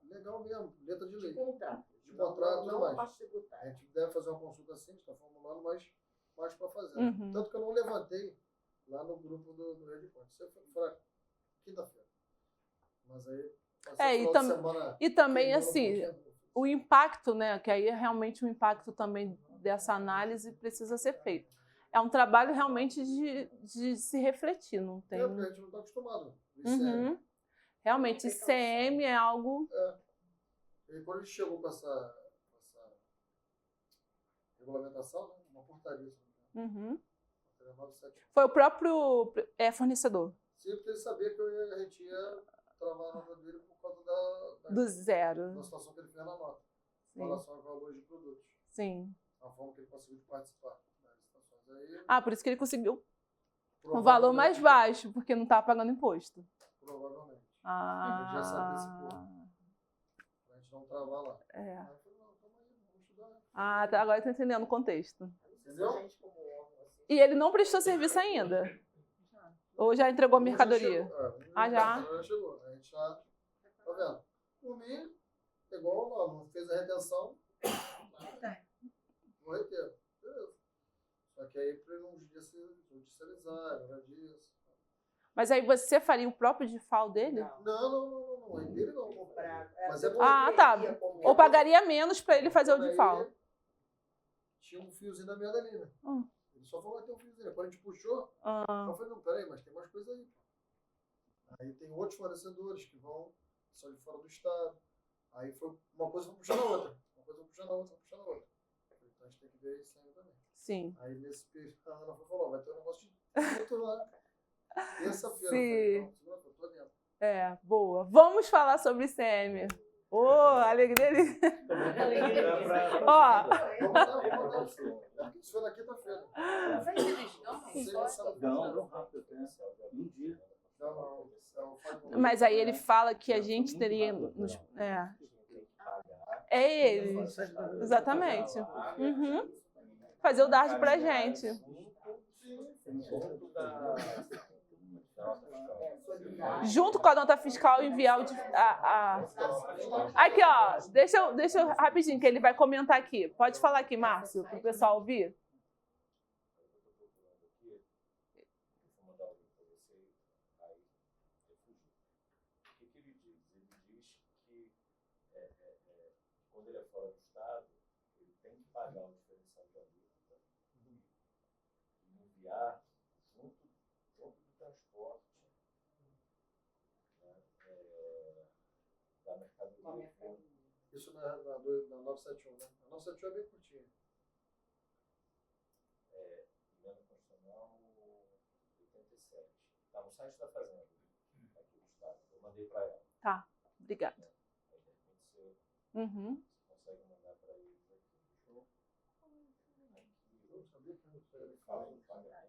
legal mesmo, letra de lei. De contrato. De contrato e tudo não mais. a parte tributária. A gente deve fazer uma consulta assim, está formulando, mas mais para fazer. Uhum. Tanto que eu não levantei lá no grupo do Rede Fonte. Isso foi quinta-feira. Mas aí, e também assim, o impacto, né, que aí é realmente um impacto também dessa análise precisa ser feito. É um trabalho realmente de se refletir, não tem... porque a gente não está acostumado. Uhum. Realmente, ICM é algo... E quando a gente chegou com essa regulamentação, né, uma portaria. Uhum. 971. Foi o próprio fornecedor. Sim, porque ele sabia que a gente ia travar a nota dele por causa do zero. da situação que ele fez na nota. Sim. Em relação aos valores de produtos. Sim. A forma que ele conseguiu participar das licitações. Aí, por isso que ele conseguiu um valor mais baixo, porque não estava pagando imposto. Provavelmente. Ele já sabia esse ponto. Pra gente não travar lá. Aí eu falei, não, calma aí, vamos estudar. Tá, agora eu tô entendendo o contexto. Entendeu? E ele não prestou serviço ainda? Ou já entregou a mercadoria? Já já? chegou. A gente já... Tá vendo? Por mim, igual lá, não fez a retenção. Vou reter. Beleza. Só que aí para ele não judicializar, nada disso. Mas aí você faria o próprio DIFAL dele? Não. É dele não. Mas é tá. Ou pagaria menos para ele fazer o DIFAL? Tinha um fiozinho da merda ali, né? Ele só falou que tem um fiozinho. Quando a gente puxou, eu falei, não, peraí, mas tem mais coisa aí. Aí tem outros fornecedores que são de fora do estado. Aí foi uma coisa foi puxando a outra. Uma coisa foi puxando a outra, puxando a outra. Então a gente tem que ver isso ainda também. Sim. Aí nesse período, a Ana falou, vai ter um negócio de muito lá. Terça-feira. Sim. Eu tô dentro. Boa. Vamos falar sobre ICM. Alegria ali. Isso foi na quinta-feira. Não, rápido. Um dia. Mas aí ele fala que a gente teria... É ele. Exatamente. Uhum. Fazer o DART pra gente. Junto com a nota fiscal enviar o... Aqui, ó. Deixa eu rapidinho, que ele vai comentar aqui. Pode falar aqui, Márcio, para o pessoal ouvir. Quando ele é fora do estado, ele tem que pagar o diferencial de alíquota e enviar junto do transporte da mercadoria. Isso na 971, né? A 971 é bem curtinha. Emenda constitucional 87. Está no site da Fazenda, aqui do estado. Eu mandei para ela. Tá, obrigada. Você consegue mandar para eles aqui. Eu sabia que Ele fala do pagamento.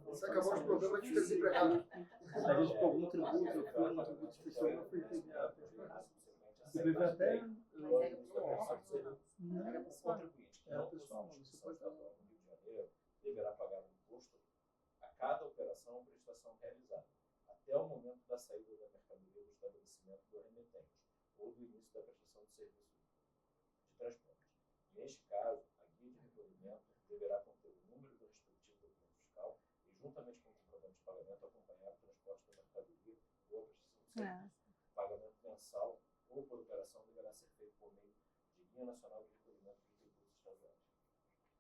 Você acabou de problema de desempregado. A gente pagou um tributo, eu fui no tributo especial, eu fui pegar. Eu teve até... até o momento da saída da mercadoria do estabelecimento do remetente ou do início da prestação de serviço de transporte. Neste caso, a guia de recolhimento deverá conter o número do respectivo documento fiscal e, juntamente com o comprovante de pagamento, acompanhar o transporte da mercadoria ou a prestação de serviço. O pagamento mensal ou por operação deverá ser feito por meio de Guia Nacional de Recolhimento de Tributos Estaduais.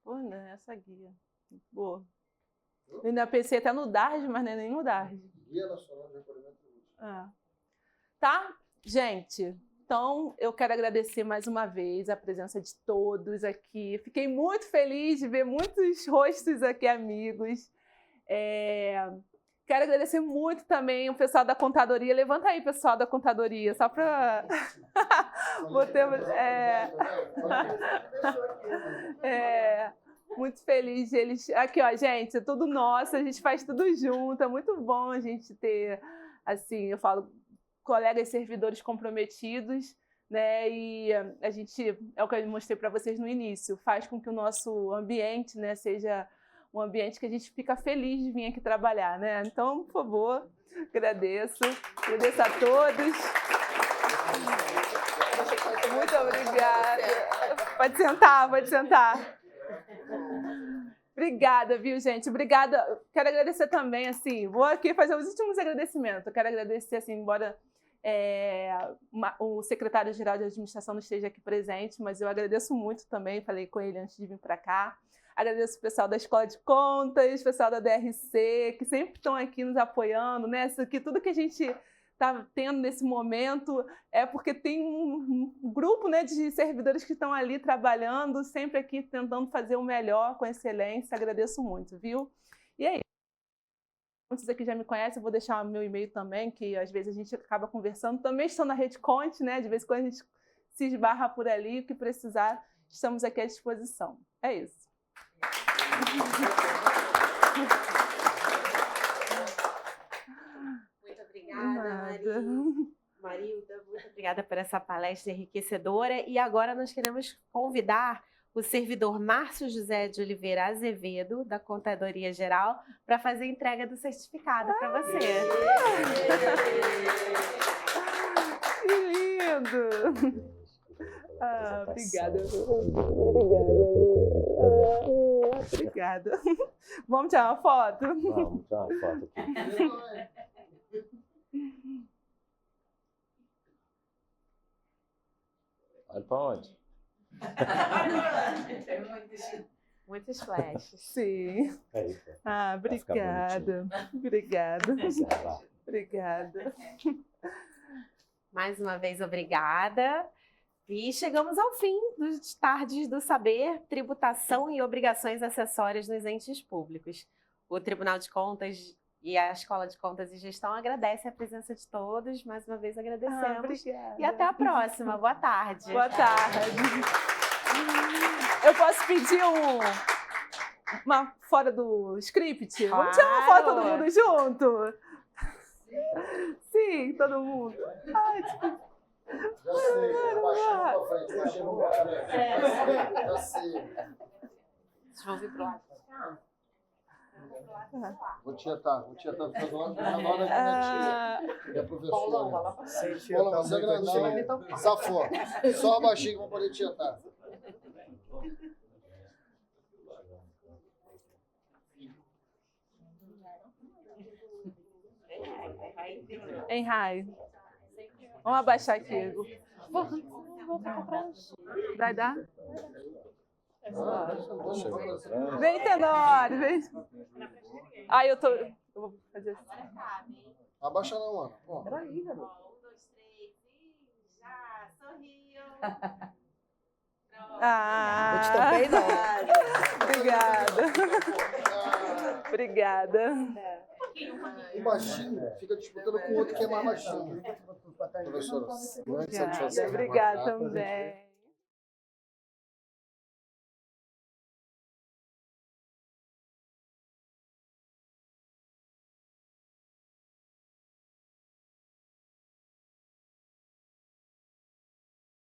Pô, né? Essa guia. Boa. Eu ainda pensei até no DARD, mas não é nem no DARD. Guia Nacional de Recolhimento de Tributos. Tá? Gente, então eu quero agradecer mais uma vez a presença de todos aqui. Fiquei muito feliz de ver muitos rostos aqui amigos. Quero agradecer muito também o pessoal da contadoria. Levanta aí, pessoal da contadoria, só para... Muito feliz de eles... Aqui, ó, gente, é tudo nosso, a gente faz tudo junto. É muito bom a gente ter, assim, eu falo, colegas servidores comprometidos, né? E a gente, é o que eu mostrei para vocês no início, faz com que o nosso ambiente, né, seja um ambiente que a gente fica feliz de vir aqui trabalhar, né? Então, por favor, agradeço a todos. Muito obrigada. Pode sentar. Obrigada, viu, gente? Obrigada. Quero agradecer também, assim, vou aqui fazer os últimos agradecimentos. Eu quero agradecer, assim, embora o secretário-geral de administração não esteja aqui presente, mas eu agradeço muito também, falei com ele antes de vir para cá. Agradeço o pessoal da Escola de Contas, o pessoal da DRC, que sempre estão aqui nos apoiando, né? Tudo que a gente está tendo nesse momento é porque tem um grupo, né, de servidores que estão ali trabalhando, sempre aqui tentando fazer o melhor com excelência. Agradeço muito, viu? E é isso. Muitos aqui já me conhecem, eu vou deixar o meu e-mail também, que às vezes a gente acaba conversando. Também estou na Rede Conte, né? De vez em quando a gente se esbarra por ali, o que precisar, estamos aqui à disposição. É isso. Muito obrigada, Marilda, muito obrigada por essa palestra enriquecedora. E agora nós queremos convidar o servidor Márcio José de Oliveira Azevedo, da Contadoria Geral, para fazer a entrega do certificado para você. Que lindo! Obrigada. Obrigada. Vamos tirar uma foto? Vamos tirar uma foto aqui. Vai para onde? Muitos flashes. Sim. Obrigada. Obrigada. Mais uma vez, obrigada. E chegamos ao fim dos Tardes do Saber, tributação e obrigações acessórias nos entes públicos. O Tribunal de Contas e a Escola de Contas e Gestão agradecem a presença de todos. Mais uma vez agradecemos. Obrigada. E até a próxima. Boa tarde. Boa tarde. Eu posso pedir uma fora do script? Claro. Vamos tirar uma foto todo mundo junto? Sim, todo mundo. Ai, desculpa. Já sei, baixando pra frente, baixando pra frente. Já sei. Vocês vão vir pro lado. Vou tietar ficando na hora da minha tia. E a professora. Paula, você é grandão, safou. Só baixinho que vão poder tietar. Em raio. Vamos abaixar aqui. Vai dar? Vem, Tenório, vem. Eu vou fazer assim. Abaixa não, Ana. Peraí, garoto. 1, 2, 3 e já. Sorriu. Eu te tampei, não. Obrigada. O baixinho fica disputando com o outro que é mais baixinho. Professora, grande satisfação. Obrigada também.